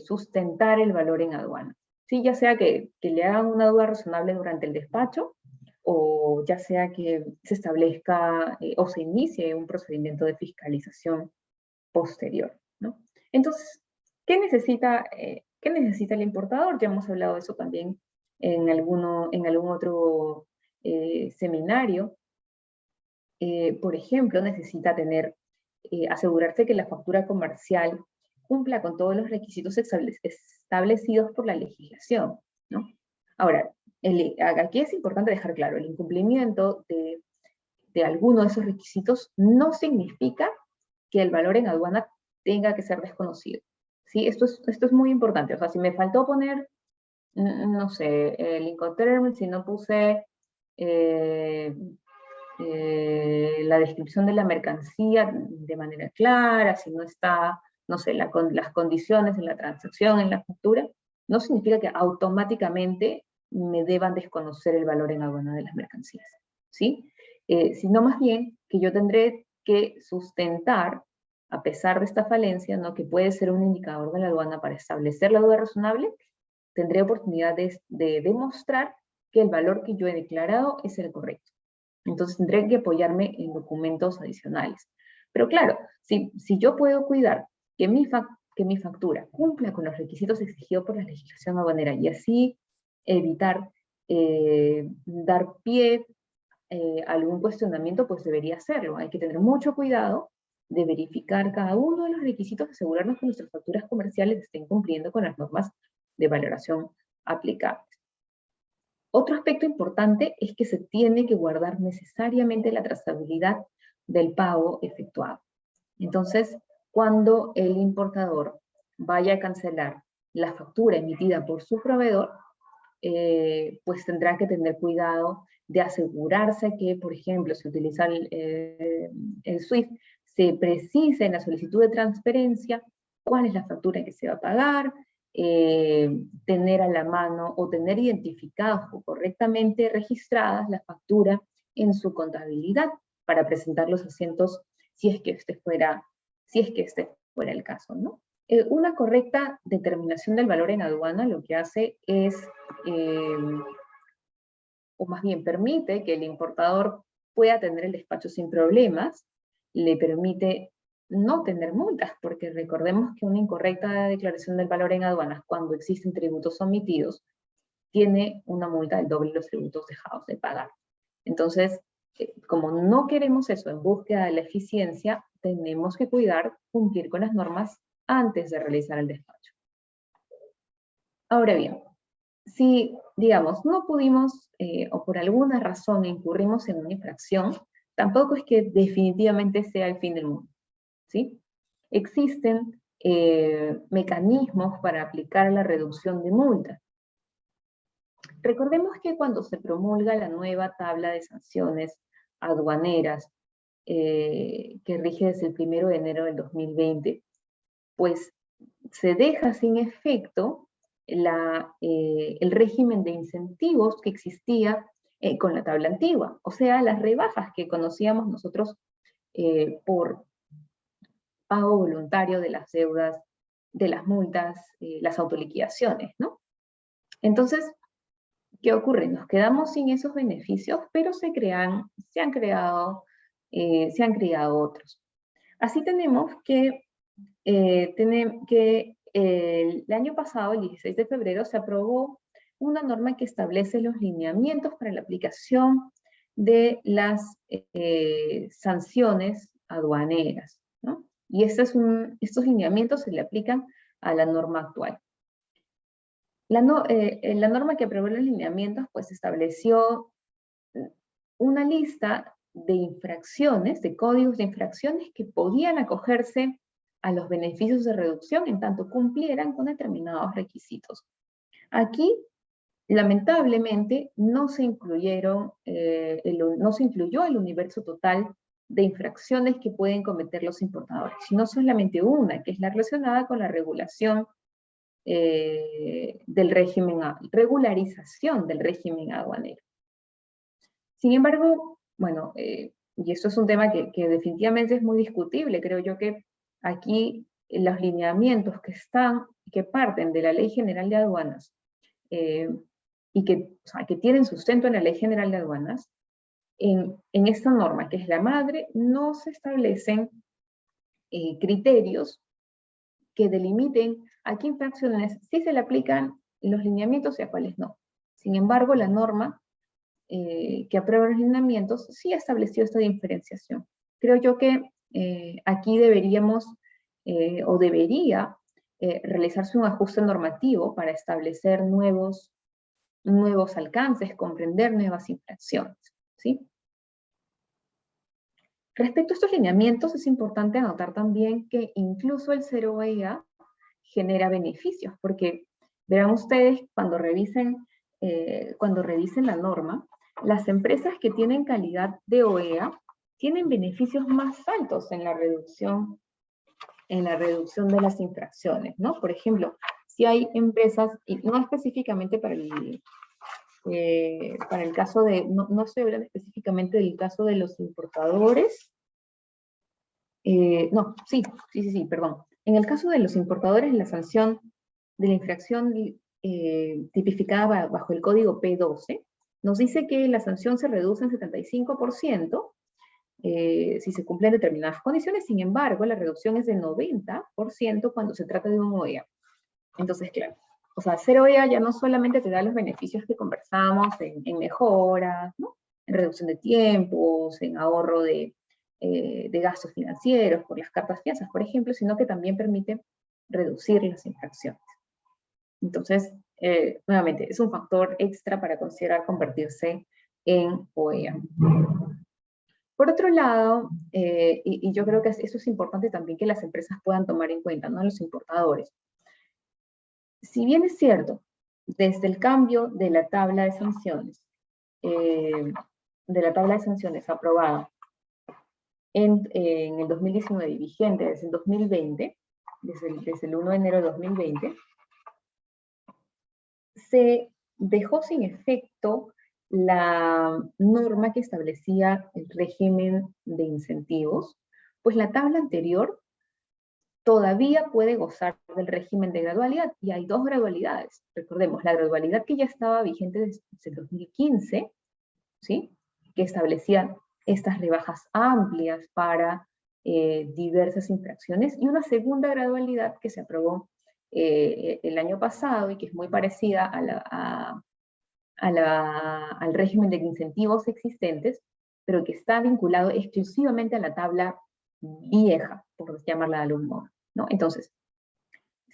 sustentar el valor en aduana. ¿Sí? Ya sea que le hagan una duda razonable durante el despacho, o ya sea que se establezca o se inicie un procedimiento de fiscalización posterior, ¿no? Entonces, ¿qué necesita el importador? Ya hemos hablado de eso también en algún otro seminario. Por ejemplo, necesita asegurarse que la factura comercial cumpla con todos los requisitos establecidos por la legislación, ¿no? Ahora, aquí es importante dejar claro, el incumplimiento de alguno de esos requisitos no significa que el valor en aduana tenga que ser desconocido, ¿sí? Esto es muy importante. O sea, si me faltó poner, no sé, el Incoterm, si no puse la descripción de la mercancía de manera clara, si no está, no sé, las condiciones en la transacción, en la factura, no significa que automáticamente me deban desconocer el valor en aduana de las mercancías, ¿sí? Sino más bien que yo tendré que sustentar, a pesar de esta falencia, ¿no? Que puede ser un indicador de la aduana para establecer la duda razonable, tendré oportunidad de demostrar que el valor que yo he declarado es el correcto. Entonces tendré que apoyarme en documentos adicionales. Pero claro, si yo puedo cuidar que mi factura cumpla con los requisitos exigidos por la legislación aduanera y así evitar dar pie a algún cuestionamiento, pues debería hacerlo. Hay que tener mucho cuidado de verificar cada uno de los requisitos, asegurarnos que nuestras facturas comerciales estén cumpliendo con las normas de valoración aplicables. Otro aspecto importante es que se tiene que guardar necesariamente la trazabilidad del pago efectuado. Entonces, cuando el importador vaya a cancelar la factura emitida por su proveedor, pues tendrá que tener cuidado de asegurarse que, por ejemplo, si utiliza el SWIFT, se precise en la solicitud de transferencia cuál es la factura que se va a pagar, tener a la mano o tener identificadas o correctamente registradas la factura en su contabilidad para presentar los asientos si es que este fuera el caso, ¿no? Una correcta determinación del valor en aduana lo que hace es, o más bien permite que el importador pueda tener el despacho sin problemas, le permite no tener multas, porque recordemos que una incorrecta declaración del valor en aduanas cuando existen tributos omitidos tiene una multa del doble de los tributos dejados de pagar. Entonces, como no queremos eso en búsqueda de la eficiencia, tenemos que cumplir con las normas antes de realizar el despacho. Ahora bien, si, digamos, no pudimos o por alguna razón incurrimos en una infracción, tampoco es que definitivamente sea el fin del mundo, ¿sí? Existen mecanismos para aplicar la reducción de multa. Recordemos que cuando se promulga la nueva tabla de sanciones aduaneras que rige desde el 1 de enero del 2020, pues se deja sin efecto el régimen de incentivos que existía con la tabla antigua, o sea, las rebajas que conocíamos nosotros por pago voluntario de las deudas, de las multas, las autoliquidaciones, ¿no? Entonces, ¿qué ocurre? Nos quedamos sin esos beneficios, pero se han creado otros. Así tenemos que el año pasado, el 16 de febrero, se aprobó una norma que establece los lineamientos para la aplicación de las sanciones aduaneras, ¿no? Y estos lineamientos se le aplican a la norma actual. La norma que aprobó los lineamientos pues estableció una lista de infracciones, de códigos de infracciones que podían acogerse a los beneficios de reducción en tanto cumplieran con determinados requisitos. Aquí, lamentablemente, no se incluyó el universo total de infracciones que pueden cometer los importadores, sino solamente una, que es la relacionada con la regulación del régimen, regularización del régimen aduanero. Sin embargo, bueno, y esto es un tema que definitivamente es muy discutible, creo yo que aquí los lineamientos que parten de la Ley General de Aduanas y que tienen sustento en la Ley General de Aduanas, en esta norma, que es la madre, no se establecen criterios que delimiten a qué infracciones sí se le aplican los lineamientos y a cuáles no. Sin embargo, la norma que aprueba los lineamientos sí estableció esta diferenciación. Creo yo que aquí deberíamos o debería realizarse un ajuste normativo para establecer nuevos alcances, comprender nuevas infracciones, ¿sí? Respecto a estos lineamientos, es importante anotar también que incluso el 0EA genera beneficios, porque verán ustedes cuando revisen la norma, las empresas que tienen calidad de OEA tienen beneficios más altos en la reducción de las infracciones, ¿no? Por ejemplo, si hay empresas, y no específicamente para el caso de, no estoy hablando específicamente del caso de los importadores, perdón. En el caso de los importadores, la sanción de la infracción tipificada bajo el código P12 nos dice que la sanción se reduce en 75%, si se cumplen determinadas condiciones. Sin embargo, la reducción es del 90% cuando se trata de un OEA. Entonces, claro, o sea, hacer OEA ya no solamente te da los beneficios que conversamos en mejoras, ¿no? En reducción de tiempos, en ahorro de gastos financieros por las cartas fianzas, por ejemplo, sino que también permite reducir las infracciones. Entonces, nuevamente, es un factor extra para considerar convertirse en OEA. Por otro lado, y yo creo que eso es importante también que las empresas puedan tomar en cuenta, ¿no? Los importadores. Si bien es cierto, desde el cambio de la tabla de sanciones, aprobada en el 2019 y vigente desde el 2020, desde el 1 de enero de 2020, se dejó sin efecto la norma que establecía el régimen de incentivos, pues la tabla anterior todavía puede gozar del régimen de gradualidad, y hay dos gradualidades. Recordemos, la gradualidad que ya estaba vigente desde el 2015, ¿sí? Que establecía estas rebajas amplias para diversas infracciones, y una segunda gradualidad que se aprobó el año pasado y que es muy parecida al régimen de incentivos existentes, pero que está vinculado exclusivamente a la tabla vieja, por llamarla de algún modo, ¿no? Entonces,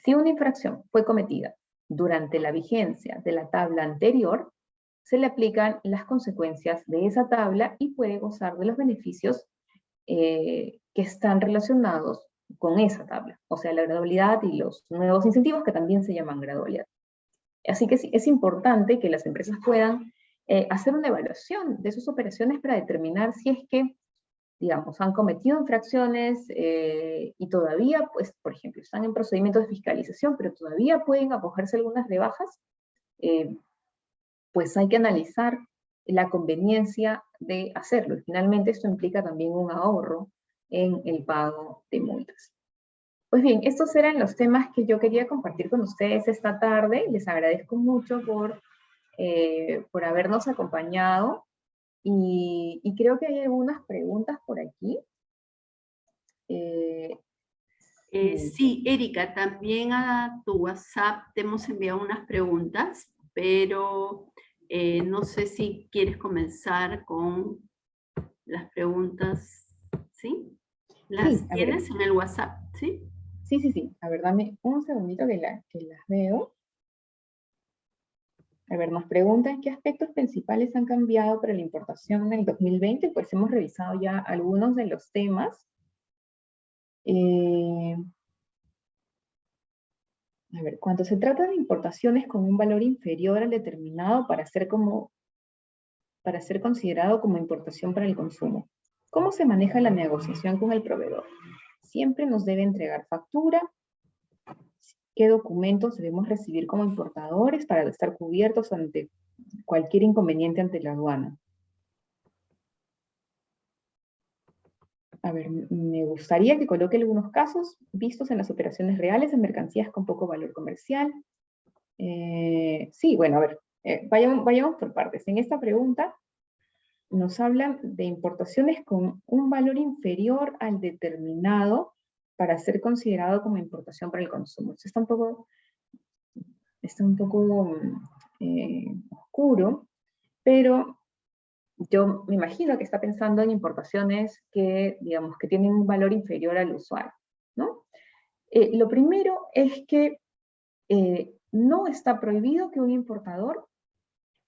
si una infracción fue cometida durante la vigencia de la tabla anterior, se le aplican las consecuencias de esa tabla y puede gozar de los beneficios que están relacionados con esa tabla, o sea, la gradualidad y los nuevos incentivos que también se llaman gradualidad. Así que es importante que las empresas puedan hacer una evaluación de sus operaciones para determinar si es que, digamos, han cometido infracciones y todavía, pues, por ejemplo, están en procedimientos de fiscalización, pero todavía pueden acogerse algunas rebajas, pues hay que analizar la conveniencia de hacerlo. Y finalmente esto implica también un ahorro en el pago de multas. Pues bien, estos eran los temas que yo quería compartir con ustedes esta tarde. Les agradezco mucho por habernos acompañado y creo que hay algunas preguntas por aquí. Sí, Erika, también a tu WhatsApp te hemos enviado unas preguntas, pero no sé si quieres comenzar con las preguntas, ¿sí? ¿Las tienes en el WhatsApp? ¿Sí? Sí. A ver, dame un segundito que las veo. A ver, nos preguntan qué aspectos principales han cambiado para la importación en el 2020. Pues hemos revisado ya algunos de los temas. A ver, cuando se trata de importaciones con un valor inferior al determinado para ser considerado como importación para el consumo, ¿cómo se maneja la negociación con el proveedor? ¿Siempre nos debe entregar factura? ¿Qué documentos debemos recibir como importadores para estar cubiertos ante cualquier inconveniente ante la aduana? A ver, me gustaría que coloque algunos casos vistos en las operaciones reales en mercancías con poco valor comercial. Sí, bueno, a ver, vayamos por partes. En esta pregunta nos hablan de importaciones con un valor inferior al determinado para ser considerado como importación para el consumo. Esto está un poco oscuro, pero yo me imagino que está pensando en importaciones que, digamos, que tienen un valor inferior al usual, ¿no? Lo primero es que no está prohibido que un importador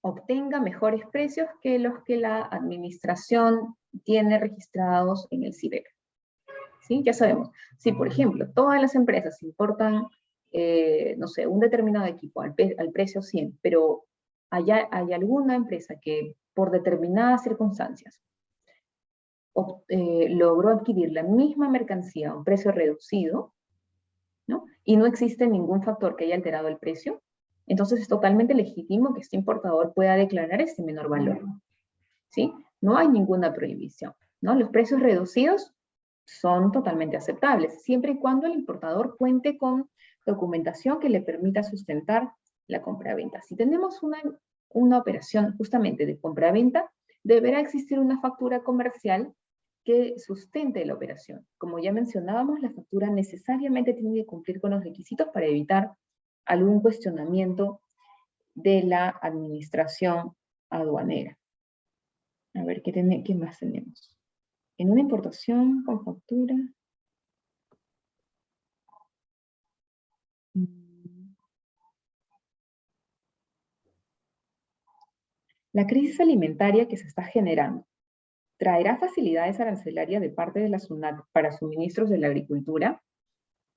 obtenga mejores precios que los que la administración tiene registrados en el CIBEC. ¿Sí? Ya sabemos, si por ejemplo todas las empresas importan, no sé, un determinado equipo al precio 100, pero hay alguna empresa que por determinadas circunstancias logró adquirir la misma mercancía a un precio reducido, ¿no? Y no existe ningún factor que haya alterado el precio, entonces es totalmente legítimo que este importador pueda declarar este menor valor, ¿sí? No hay ninguna prohibición, ¿no? Los precios reducidos son totalmente aceptables, siempre y cuando el importador cuente con documentación que le permita sustentar la compra-venta. Si tenemos una una operación justamente de compra-venta, deberá existir una factura comercial que sustente la operación. Como ya mencionábamos, la factura necesariamente tiene que cumplir con los requisitos para evitar algún cuestionamiento de la administración aduanera. A ver, ¿qué más tenemos? En una importación con factura. La crisis alimentaria que se está generando traerá facilidades arancelarias de parte de la SUNAT para suministros de la agricultura.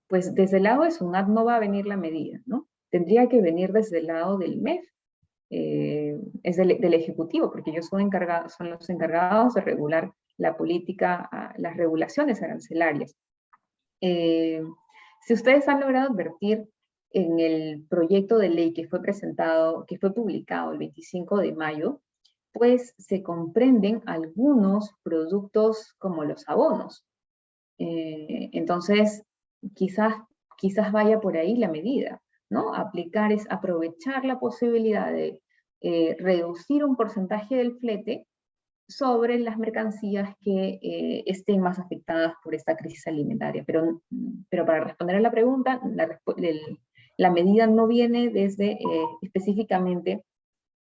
Pues desde el lado de SUNAT no va a venir la medida, ¿no? Tendría que venir desde el lado del MEF, es del Ejecutivo, porque ellos son los encargados de regular la política, las regulaciones arancelarias. Si ustedes han logrado advertir en el proyecto de ley que fue presentado, que fue publicado el 25 de mayo, pues se comprenden algunos productos como los abonos. Entonces, quizás vaya por ahí la medida, ¿no? Aprovechar la posibilidad de reducir un porcentaje del flete sobre las mercancías que estén más afectadas por esta crisis alimentaria. Pero para responder a la pregunta, la medida no viene específicamente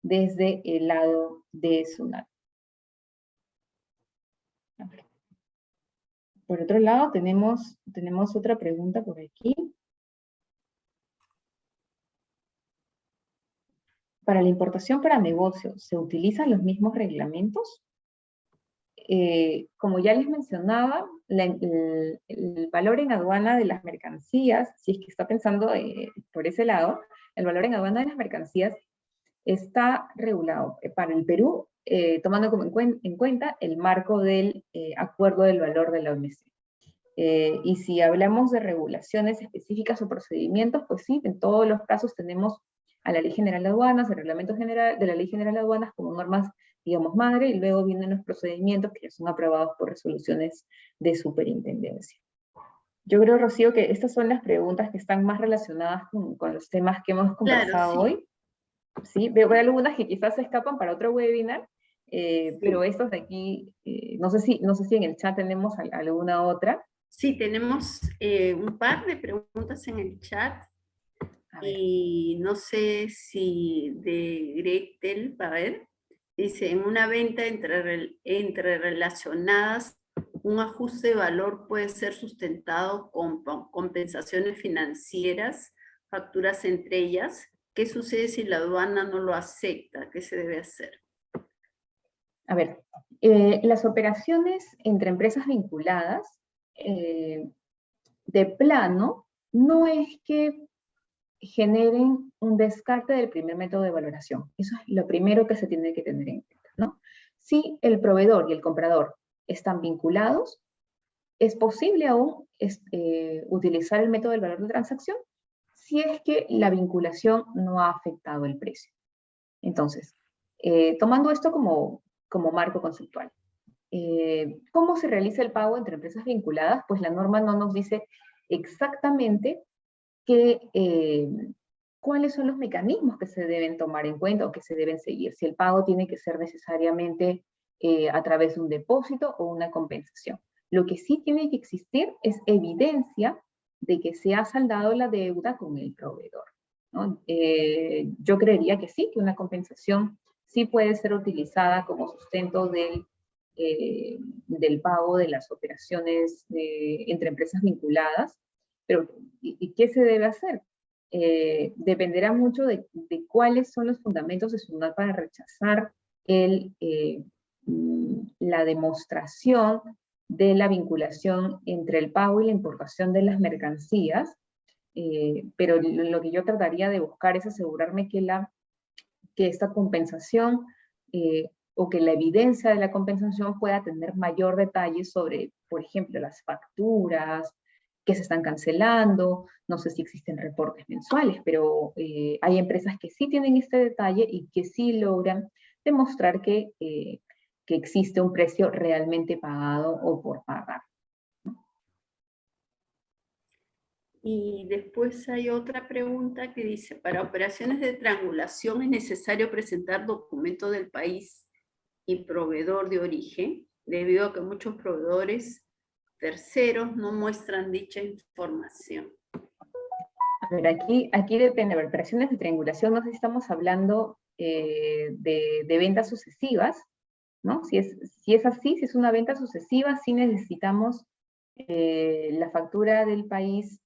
desde el lado de SUNAT. Por otro lado, tenemos otra pregunta por aquí. Para la importación para negocios, ¿se utilizan los mismos reglamentos? Como ya les mencionaba, el valor en aduana de las mercancías, si es que está pensando por ese lado, el valor en aduana de las mercancías está regulado para el Perú, tomando en cuenta el marco del acuerdo del valor de la OMC. Y si hablamos de regulaciones específicas o procedimientos, pues sí, en todos los casos tenemos a la Ley General de Aduanas, el Reglamento General de la Ley General de Aduanas como normas, digamos, madre, y luego vienen los procedimientos que ya son aprobados por resoluciones de superintendencia. Yo creo, Rocío, que estas son las preguntas que están más relacionadas con los temas que hemos conversado hoy. Sí, veo algunas que quizás se escapan para otro webinar, pero estos de aquí, no sé si en el chat tenemos alguna otra. Sí, tenemos un par de preguntas en el chat. Y no sé si de Gretel, a ver, dice, en una venta entre relacionadas, un ajuste de valor puede ser sustentado con compensaciones financieras, facturas entre ellas. ¿Qué sucede si la aduana no lo acepta? ¿Qué se debe hacer? A ver, las operaciones entre empresas vinculadas, de plano, no es que generen un descarte del primer método de valoración. Eso es lo primero que se tiene que tener en cuenta, ¿no? Si el proveedor y el comprador están vinculados, es posible aún utilizar el método del valor de transacción si es que la vinculación no ha afectado el precio. Entonces, tomando esto como marco conceptual, ¿cómo se realiza el pago entre empresas vinculadas? Pues la norma no nos dice exactamente cuáles son los mecanismos que se deben tomar en cuenta o que se deben seguir. Si el pago tiene que ser necesariamente a través de un depósito o una compensación. Lo que sí tiene que existir es evidencia de que se ha saldado la deuda con el proveedor, ¿no? Yo creería que sí, que una compensación sí puede ser utilizada como sustento del pago de las operaciones entre empresas vinculadas. Pero, ¿y qué se debe hacer? Dependerá mucho de cuáles son los fundamentos de SUNAT para rechazar la demostración de la vinculación entre el pago y la importación de las mercancías, pero lo que yo trataría de buscar es asegurarme que esta compensación o que la evidencia de la compensación pueda tener mayor detalle sobre, por ejemplo, las facturas que se están cancelando, no sé si existen reportes mensuales, pero hay empresas que sí tienen este detalle y que sí logran demostrar que existe un precio realmente pagado o por pagar. Y después hay otra pregunta que dice, para operaciones de triangulación es necesario presentar documento del país y proveedor de origen, debido a que muchos proveedores terceros no muestran dicha información. A ver, aquí depende, a ver, operaciones de triangulación, no sé si estamos hablando de ventas sucesivas, ¿no? Si es así, si es una venta sucesiva, sí necesitamos la factura del país,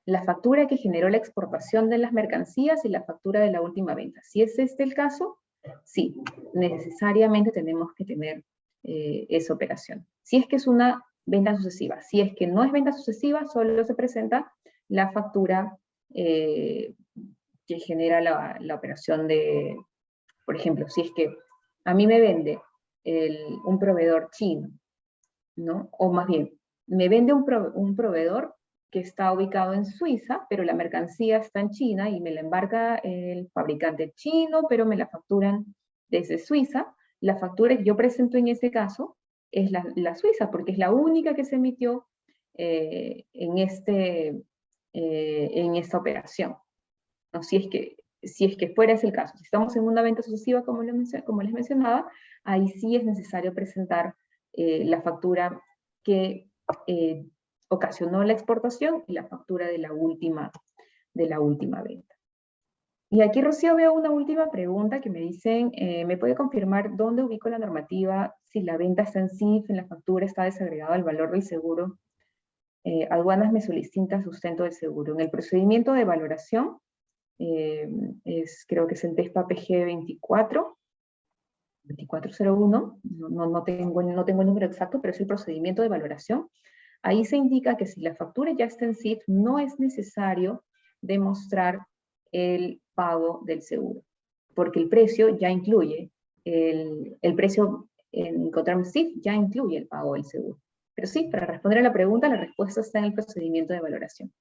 la factura que generó la exportación de las mercancías y la factura de la última venta. Si es este el caso, sí, necesariamente tenemos que tener esa operación. Si es que es una venta sucesiva, si es que no es venta sucesiva, solo se presenta la factura que genera la operación de, por ejemplo, si es que a mí me vende un proveedor chino, ¿no? O más bien, me vende un proveedor que está ubicado en Suiza, pero la mercancía está en China y me la embarca el fabricante chino, pero me la facturan desde Suiza. La factura que yo presento en ese caso es la suiza, porque es la única que se emitió en esta operación, ¿no? Si es que fuera ese el caso, si estamos en una venta sucesiva, como les mencionaba, ahí sí es necesario presentar la factura que ocasionó la exportación y la factura de la última venta. Y aquí, Rocío, veo una última pregunta que me dicen, ¿me puede confirmar dónde ubico la normativa si la venta está en CIF, en la factura está desagregado el valor del seguro? Aduanas me solicita sustento del seguro. En el procedimiento de valoración, creo que es el TESPA PG 2401, no tengo el número exacto, pero es el procedimiento de valoración. Ahí se indica que si la factura ya está en CIF, no es necesario demostrar el pago del seguro, porque el precio ya incluye, el precio en Incoterm CIF ya incluye el pago del seguro. Pero sí, para responder a la pregunta, la respuesta está en el procedimiento de valoración.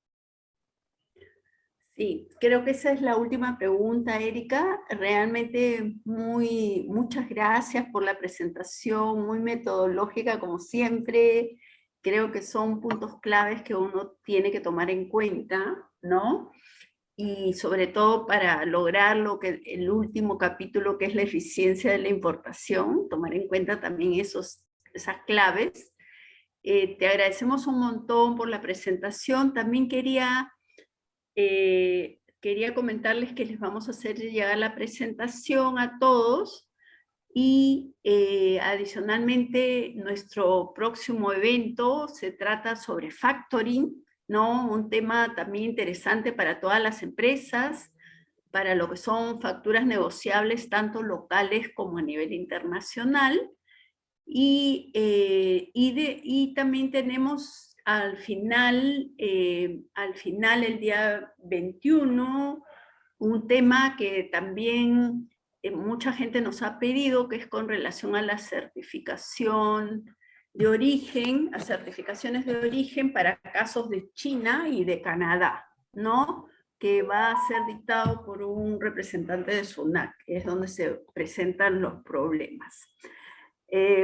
Sí, creo que esa es la última pregunta, Erika. Realmente muchas gracias por la presentación, muy metodológica como siempre. Creo que son puntos claves que uno tiene que tomar en cuenta, ¿no? Y sobre todo para lograr lo que el último capítulo, que es la eficiencia de la importación, tomar en cuenta también esas claves. Te agradecemos un montón por la presentación. También quería comentarles que les vamos a hacer llegar la presentación a todos y adicionalmente nuestro próximo evento se trata sobre factoring, ¿no? Un tema también interesante para todas las empresas, para lo que son facturas negociables tanto locales como a nivel internacional. Y también tenemos al final el día 21, un tema que también mucha gente nos ha pedido, que es con relación a la certificación de origen, a certificaciones de origen para casos de China y de Canadá, ¿no? Que va a ser dictado por un representante de SUNAT, que es donde se presentan los problemas.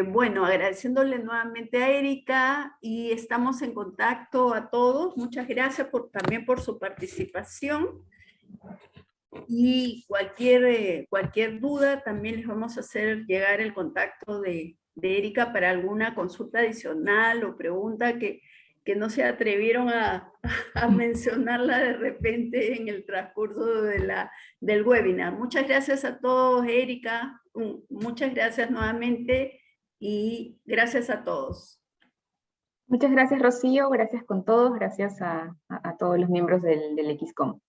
Bueno, agradeciéndole nuevamente a Erika y estamos en contacto a todos. Muchas gracias también por su participación. Y cualquier duda también les vamos a hacer llegar el contacto de Erika para alguna consulta adicional o pregunta que no se atrevieron a mencionarla de repente en el transcurso del webinar. Muchas gracias a todos, Erika. Muchas gracias nuevamente y gracias a todos. Muchas gracias, Rocío. Gracias con todos. Gracias a todos los miembros del XCOM.